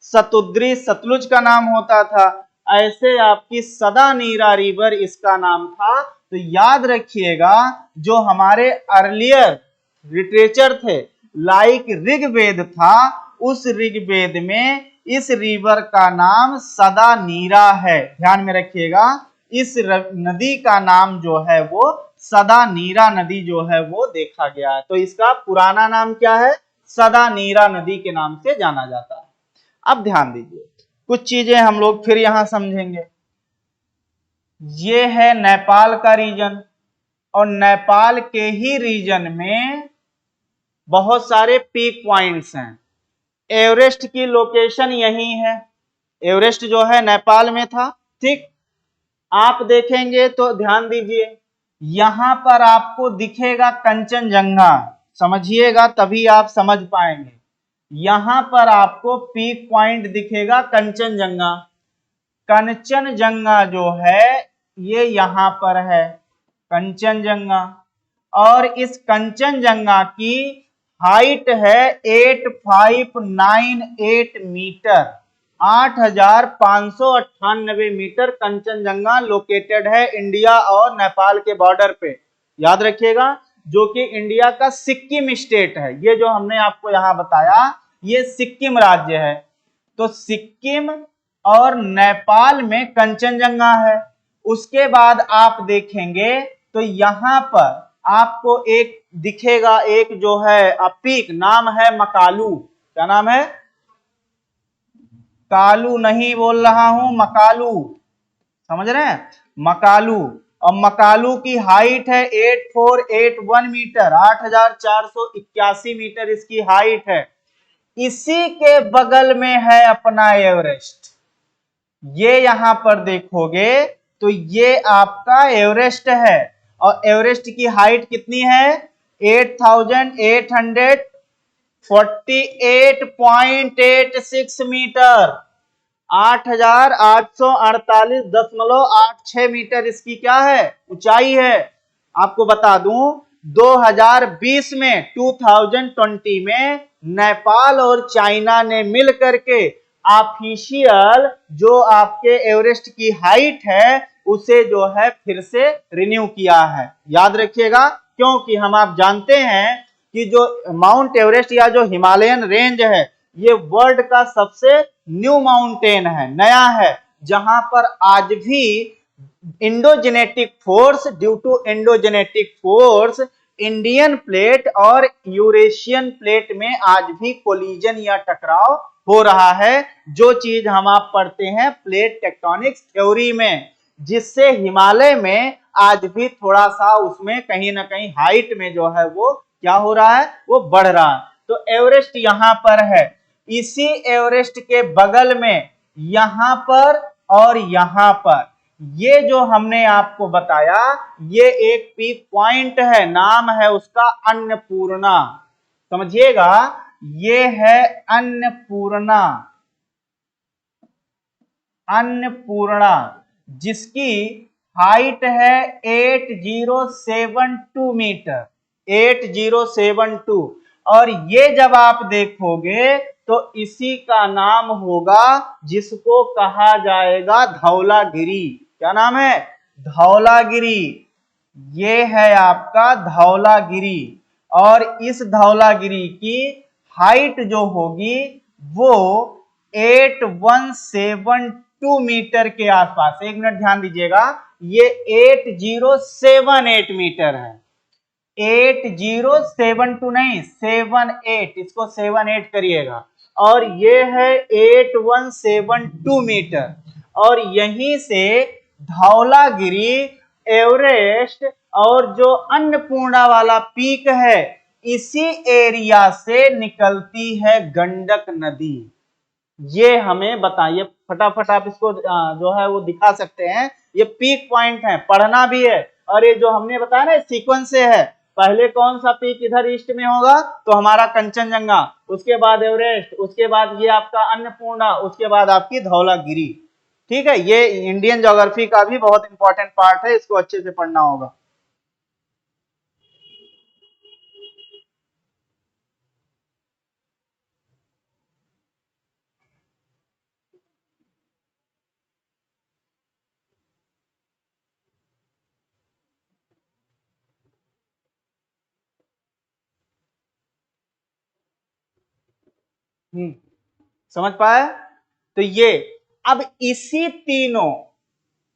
सतुद्री सतलुज का नाम होता था, ऐसे आपकी सदा नीरा रिवर इसका नाम था। तो याद रखिएगा जो हमारे अर्लियर लिटरेचर थे लाइक ऋग्वेद था, उस ऋग्वेद में इस रिवर का नाम सदा नीरा है, ध्यान में रखिएगा, इस नदी का नाम जो है वो सदा नीरा नदी जो है वो देखा गया है। तो इसका पुराना नाम क्या है? सदा नीरा नदी के नाम से जाना जाता है। अब ध्यान दीजिए, कुछ चीजें हम लोग फिर यहां समझेंगे। ये है नेपाल का रीजन, और नेपाल के ही रीजन में बहुत सारे पीक पॉइंट्स हैं। एवरेस्ट की लोकेशन यही है, एवरेस्ट जो है नेपाल में था, ठीक। आप देखेंगे तो ध्यान दीजिए, यहां पर आपको दिखेगा कंचनजंगा, समझिएगा तभी आप समझ पाएंगे। यहां पर आपको पीक पॉइंट दिखेगा कंचनजंगा, कंचनजंगा जो है ये यहां पर है, कंचनजंगा, और इस कंचनजंगा की हाइट है 8598 मीटर, 8598 मीटर कंचनजंगा लोकेटेड है इंडिया और नेपाल के बॉर्डर पे, याद रखिएगा, जो कि इंडिया का सिक्किम स्टेट है। ये जो हमने आपको यहां बताया ये सिक्किम राज्य है। तो सिक्किम और नेपाल में कंचनजंगा है। उसके बाद आप देखेंगे तो यहां पर आपको एक दिखेगा, एक जो है पीक, नाम है मकालू, क्या नाम है? कालू नहीं बोल रहा हूं, मकालू, समझ रहे हैं, मकालू। और मकालू की हाइट है 8481 मीटर, 8481 मीटर इसकी हाइट है। इसी के बगल में है अपना एवरेस्ट, ये यहां पर देखोगे तो ये आपका एवरेस्ट है, और एवरेस्ट की हाइट कितनी है? 8848.86 मीटर, 8848.86 मीटर इसकी क्या है? ऊंचाई है। आपको बता दूं 2020 में 2020 में नेपाल और चाइना ने मिल करके ऑफिशियल जो आपके एवरेस्ट की हाइट है उसे जो है फिर से रिन्यू किया है, याद रखिएगा, क्योंकि हम आप जानते हैं कि जो माउंट एवरेस्ट या जो हिमालयन रेंज है ये वर्ल्ड का सबसे न्यू माउंटेन है, नया है, जहां पर आज भी endogenetic force, due to endogenetic force Indian plate और यूरेशियन प्लेट में आज भी कोलिजन या टकराव हो रहा है, जो चीज हम आप पढ़ते हैं प्लेट टेक्टोनिक्स थ्योरी में, जिससे हिमालय में आज भी थोड़ा सा उसमें कहीं ना कहीं हाइट में जो है वो क्या हो रहा है, वो बढ़ रहा है। तो एवरेस्ट यहां पर है, इसी एवरेस्ट के बगल में यहां पर और यहां पर ये जो हमने आपको बताया ये एक पीक पॉइंट है, नाम है उसका अन्नपूर्णा, समझिएगा, ये है अन्नपूर्णा, अन्नपूर्णा, जिसकी हाइट है 8072 मीटर, 8072, और ये जब आप देखोगे तो इसी का नाम होगा जिसको कहा जाएगा धौलागिरी, क्या नाम है? धौलागिरी, ये है आपका धौलागिरी, और इस धौलागिरी की हाइट जो होगी वो 8172 मीटर के आसपास, एक मिनट ध्यान दीजिएगा, ये 8078 मीटर है, 8072 नहीं 78, इसको 78 करिएगा, और ये है 8172 मीटर, और यहीं से धौलागिरी एवरेस्ट और जो अन्नपूर्णा वाला पीक है इसी एरिया से निकलती है गंडक नदी। ये हमें बताइए, फटाफट आप इसको जो है वो दिखा सकते हैं। ये पीक पॉइंट है, पढ़ना भी है। और ये जो हमने बताया ना सीक्वेंस से है, पहले कौन सा पीक इधर ईस्ट में होगा तो हमारा कंचनजंगा, उसके बाद एवरेस्ट, उसके बाद ये आपका अन्नपूर्णा, उसके बाद आपकी धौलागिरी। ठीक है, ये इंडियन ज्योग्राफी का भी बहुत इंपॉर्टेंट पार्ट है, इसको अच्छे से पढ़ना होगा। समझ पाए? तो ये अब इसी तीनों,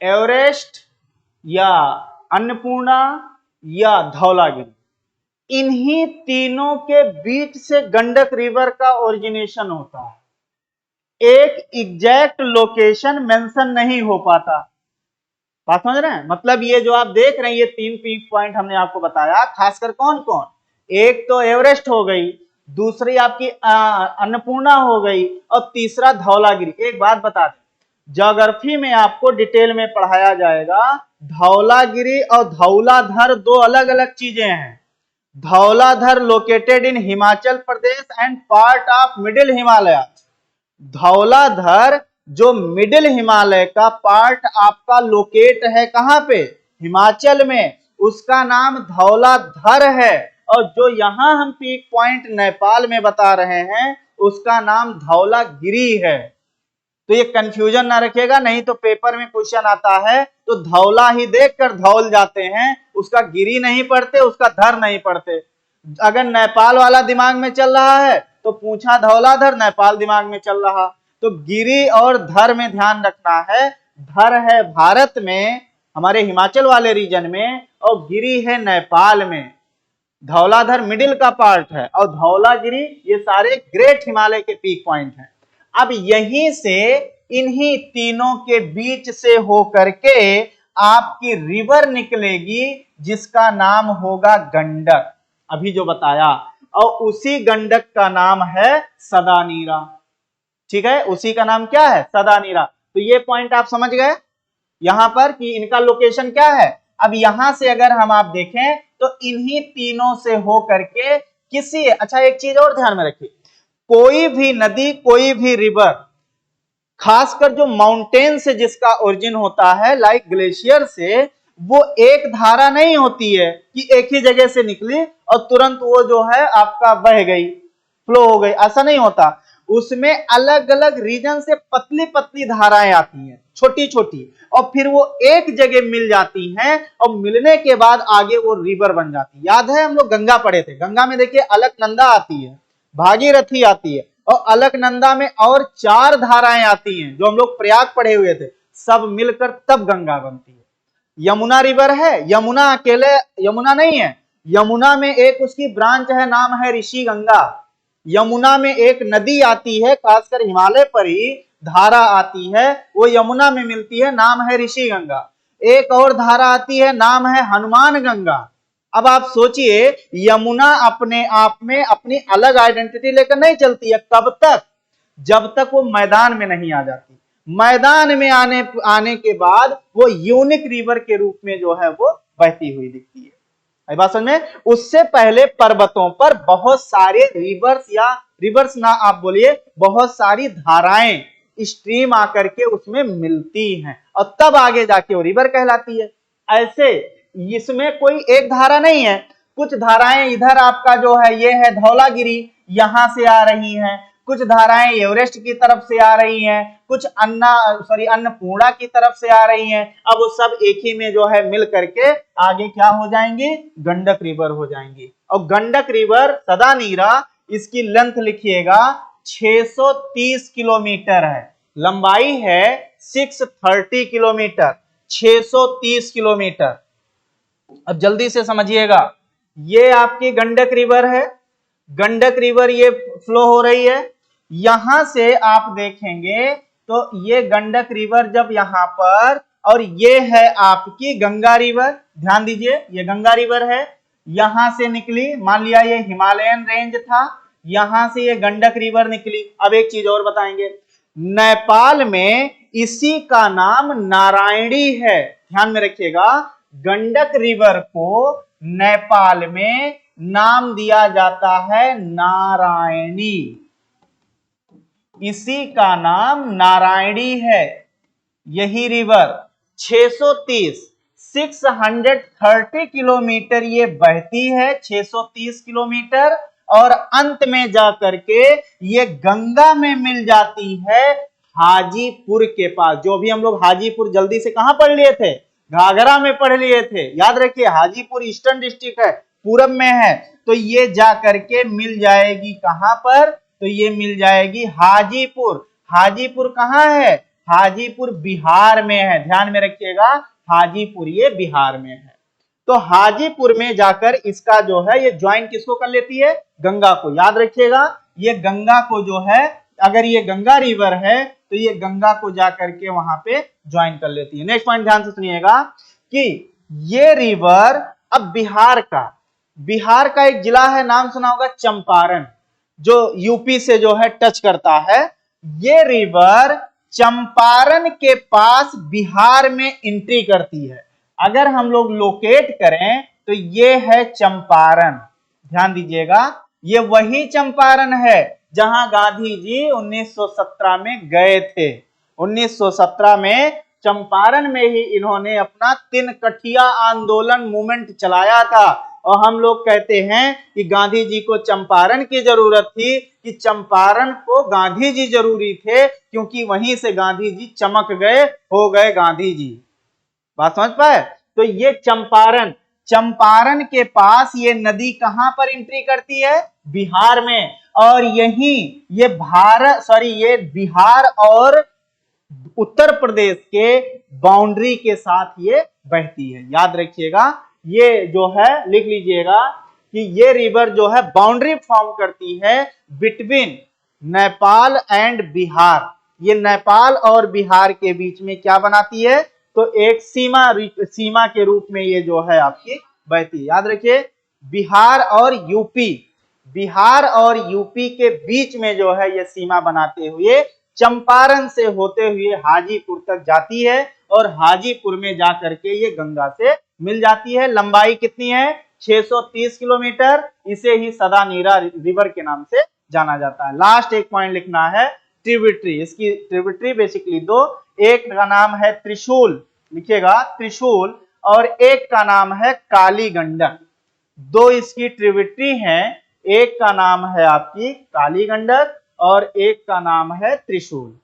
एवरेस्ट या अन्नपूर्णा या धौलागिरी, इन्हीं तीनों के बीच से गंडक रिवर का ओरिजिनेशन होता है। एक एग्जैक्ट लोकेशन मेंशन नहीं हो पाता। बात समझ रहे हैं? मतलब ये जो आप देख रहे हैं, ये 3 पीक पॉइंट हमने आपको बताया, खासकर कौन कौन, एक तो एवरेस्ट हो गई, दूसरी आपकी अन्नपूर्णा हो गई, और तीसरा धौलागिरी। एक बात बता दें, ज्योग्राफी में आपको डिटेल में पढ़ाया जाएगा, धौलागिरी और धौलाधर दो अलग अलग चीजें हैं। Dhauladhar located in Himachal Pradesh and part of middle Himalaya. Dhauladhar जो मिडिल हिमालय का पार्ट आपका लोकेट है कहां पे, हिमाचल में, उसका नाम धौलाधर है। और जो यहां हम पीक पॉइंट नेपाल में बता रहे हैं उसका नाम धौलागिरी है। तो ये कंफ्यूजन ना रखिएगा, नहीं तो पेपर में क्वेश्चन आता है तो धौला ही देखकर धौल जाते हैं, उसका गिरी नहीं पढ़ते, उसका धर नहीं पढ़ते। अगर नेपाल वाला दिमाग में चल रहा है तो पूछा धौलाधर, नेपाल दिमाग में चल रहा, तो गिरी और धर में ध्यान रखना है। धर है भारत में, हमारे हिमाचल वाले रीजन में, और गिरी है नेपाल में। धौलाधर मिडिल का पार्ट है और धौलागिरी ये सारे ग्रेट हिमालय के पीक पॉइंट हैं। अब यहीं से, इन्हीं तीनों के बीच से होकर के आपकी रिवर निकलेगी जिसका नाम होगा गंडक, अभी जो बताया, और उसी गंडक का नाम है सदानीरा। ठीक है, उसी का नाम क्या है, सदानीरा। तो ये पॉइंट आप समझ गए यहां पर कि इनका लोकेशन क्या है। अब यहां से अगर हम आप देखें तो इन्हीं तीनों से हो करके किसी, अच्छा एक चीज और ध्यान में रखिए, कोई भी नदी, कोई भी रिवर, खासकर जो माउंटेन से जिसका ओरिजिन होता है, लाइक ग्लेशियर से, वो एक धारा नहीं होती है कि एक ही जगह से निकली और तुरंत वो जो है आपका बह गई, फ्लो हो गई, ऐसा नहीं होता। उसमें अलग अलग रीजन से पतली पतली धाराएं आती हैं, छोटी छोटी, और फिर वो एक जगह मिल जाती हैं, और मिलने के बाद आगे वो रिवर बन जाती है। याद है हम लोग गंगा पढ़े थे, गंगा में देखिए अलकनंदा आती है, भागीरथी आती है, और अलकनंदा में और 4 धाराएं आती हैं जो हम लोग प्रयाग पढ़े हुए थे, सब मिलकर तब गंगा बनती है। यमुना रिवर है, यमुना अकेले यमुना नहीं है, यमुना में एक उसकी ब्रांच है, नाम है ऋषि गंगा। यमुना में एक नदी आती है, खासकर हिमालय पर ही धारा आती है, वो यमुना में मिलती है, नाम है ऋषि गंगा। एक और धारा आती है, नाम है हनुमान गंगा। अब आप सोचिए, यमुना अपने आप में अपनी अलग आइडेंटिटी लेकर नहीं चलती है, कब तक, जब तक वो मैदान में नहीं आ जाती। मैदान में आने के बाद वो यूनिक रिवर के रूप में जो है वो बहती हुई दिखती है। आई बात समझ में? उससे पहले पर्वतों पर बहुत सारे रिवर्स, या रिवर्स ना आप बोलिए, बहुत सारी धाराएं, स्ट्रीम आकर के उसमें मिलती हैं, और तब आगे जाके वो रिवर कहलाती है। ऐसे इसमें कोई एक धारा नहीं है, कुछ धाराएं इधर आपका जो है ये है धौलागिरी, यहां से आ रही हैं, कुछ धाराएं एवरेस्ट की तरफ से आ रही हैं, कुछ अन्नपूर्णा की तरफ से आ रही हैं। अब वो सब एक ही में जो है मिल करके आगे क्या हो जाएंगी, गंडक रिवर हो जाएंगी। और गंडक रिवर सदानीरा, इसकी लेंथ लिखिएगा 630 किलोमीटर है, लंबाई है 630 किलोमीटर, 630 किलोमीटर। अब जल्दी से समझिएगा, ये आपकी गंडक रिवर है, गंडक रिवर ये फ्लो हो रही है। यहां से आप देखेंगे तो ये गंडक रिवर जब यहां पर और ये है आपकी गंगा रिवर। ध्यान दीजिए, ये गंगा रिवर है, यहां से निकली, मान लिया ये हिमालयन रेंज था, यहां से ये गंडक रिवर निकली। अब एक चीज और बताएंगे, नेपाल में इसी का नाम नारायणी है। ध्यान में रखिएगा, गंडक रिवर को नेपाल में नाम दिया जाता है नारायणी, इसी का नाम नारायणी है। यही रिवर 630 किलोमीटर ये बहती है, 630 किलोमीटर, और अंत में जाकर के ये गंगा में मिल जाती है हाजीपुर के पास। जो भी हम लोग हाजीपुर जल्दी से कहां पढ़ लिए थे, घाघरा में पढ़ लिए थे, याद रखिए हाजीपुर ईस्टर्न डिस्ट्रिक्ट है, पूरब में है। तो ये जा करके मिल जाएगी कहां पर, तो ये मिल जाएगी हाजीपुर। हाजीपुर कहां है, हाजीपुर बिहार में है। ध्यान में रखिएगा, हाजीपुर ये बिहार में है। तो हाजीपुर में जाकर इसका जो है ये ज्वाइन किसको कर लेती है, गंगा को। याद रखिएगा, ये गंगा को जो है, अगर ये गंगा रिवर है तो ये गंगा को जाकर के वहां पे ज्वाइन कर लेती है। नेक्स्ट पॉइंट ध्यान से सुनिएगा कि ये रिवर अब बिहार का एक जिला है, नाम सुना होगा चंपारण, जो यूपी से जो है टच करता है। ये रिवर चंपारण के पास बिहार में एंट्री करती है। अगर हम लोग लोकेट करें तो ये है चंपारण। ध्यान दीजिएगा, ये वही चंपारण है जहां गांधी जी 1917 में गए थे। 1917 में चंपारण में ही इन्होंने अपना तिनकठिया आंदोलन मूवमेंट चलाया था। और हम लोग कहते हैं कि गांधी जी को चंपारण की जरूरत थी, कि चंपारण को गांधी जी जरूरी थे, क्योंकि वहीं से गांधी जी चमक गए, हो गए गांधी जी। बात समझ पाए? तो ये चंपारण के पास ये नदी कहां पर एंट्री करती है, बिहार में। और यही ये ये बिहार और उत्तर प्रदेश के बाउंड्री के साथ ये बहती है। याद रखिएगा, ये जो है लिख लीजिएगा कि ये रिवर जो है बाउंड्री फॉर्म करती है बिटवीन नेपाल एंड बिहार। ये नेपाल और बिहार के बीच में क्या बनाती है, तो एक सीमा के रूप में ये जो है आपकी बहती है। याद रखिए, बिहार और यूपी के बीच में जो है ये सीमा बनाते हुए चंपारण से होते हुए हाजीपुर तक जाती है, और हाजीपुर में जाकर के ये गंगा से मिल जाती है। लंबाई कितनी है, 630 किलोमीटर। इसे ही सदा नीरा रिवर के नाम से जाना जाता है। लास्ट एक पॉइंट लिखना है, ट्रिब्यूटरी। इसकी ट्रिब्यूटरी बेसिकली दो, एक का नाम है त्रिशूल, लिखिएगा त्रिशूल, और एक का नाम है काली गंडक। दो इसकी ट्रिब्यूटरी हैं, एक का नाम है आपकी काली गंडक और एक का नाम है त्रिशूल।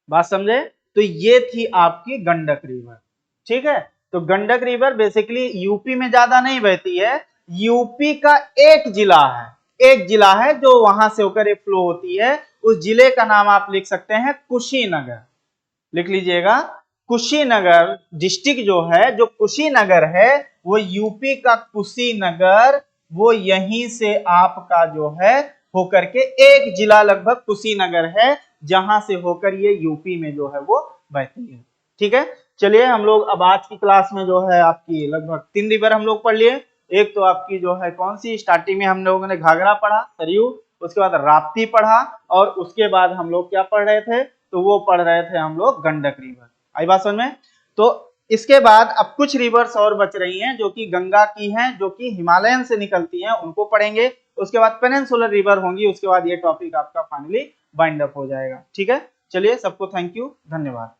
बात समझे? तो ये थी आपकी गंडक रिवर। ठीक है, तो गंडक रिवर बेसिकली यूपी में ज्यादा नहीं बहती है, यूपी का एक जिला है जो वहां से होकर एक फ्लो होती है। उस जिले का नाम आप लिख सकते हैं कुशीनगर। लिख लीजिएगा, कुशीनगर डिस्ट्रिक्ट जो है, जो कुशीनगर है वो यूपी का कुशीनगर, वो यहीं से आपका जो है होकर के एक जिला लगभग कुशीनगर है, जहां से होकर ये यूपी में जो है वो बहती है। ठीक है, चलिए हम लोग अब आज की क्लास में जो है आपकी लगभग 3 रिवर हम लोग पढ़ लिए। एक तो आपकी जो है कौन सी, स्टार्टिंग में हम लोगों ने घाघरा पढ़ा, सरयू, उसके बाद राप्ती पढ़ा, और उसके बाद हम लोग क्या पढ़ रहे थे, तो वो पढ़ रहे थे हम लोग गंडक रिवर। आई बात समझ में? तो इसके बाद अब कुछ रिवर्स और बच रही हैं जो कि गंगा की हैं, जो कि हिमालयन से निकलती हैं, उनको पढ़ेंगे। उसके बाद पेनिनसुलर रिवर होंगी, उसके बाद ये टॉपिक आपका फाइनली बाइंड अप हो जाएगा। ठीक है, चलिए सबको थैंक यू, धन्यवाद।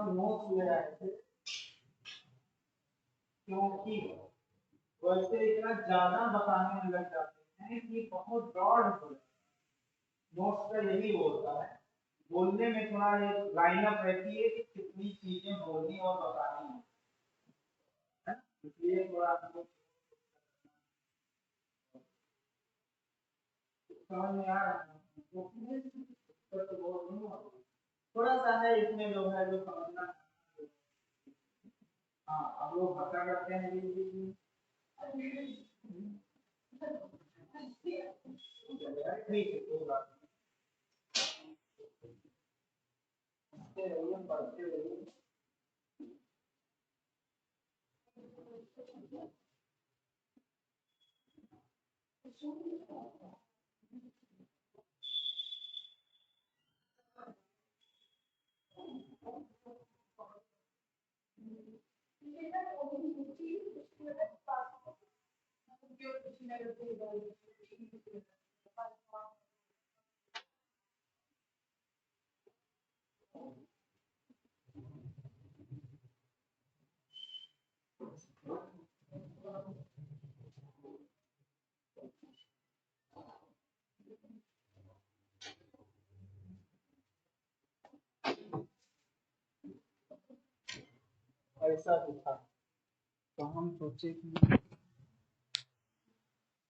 नोट्स ले आए थे, क्योंकि वैसे इतना ज्यादा बताने में लग जाते हैं कि बहुत ब्रॉड हो जाता है। नोट्स का यही होता है, बोलने में थोड़ा लाइन अप रहती है कि कितनी चीजें बोलनी और बतानी है, इसलिए थोड़ा आपको समझ में आ रहा है। थोड़ा सा है इसमें जो है जो समझना। हाँ अब लोग भाषा करते हैं ठीक है कोई बात नहीं, पढ़ते रहिए। ऐसा था तो हम सोचे कि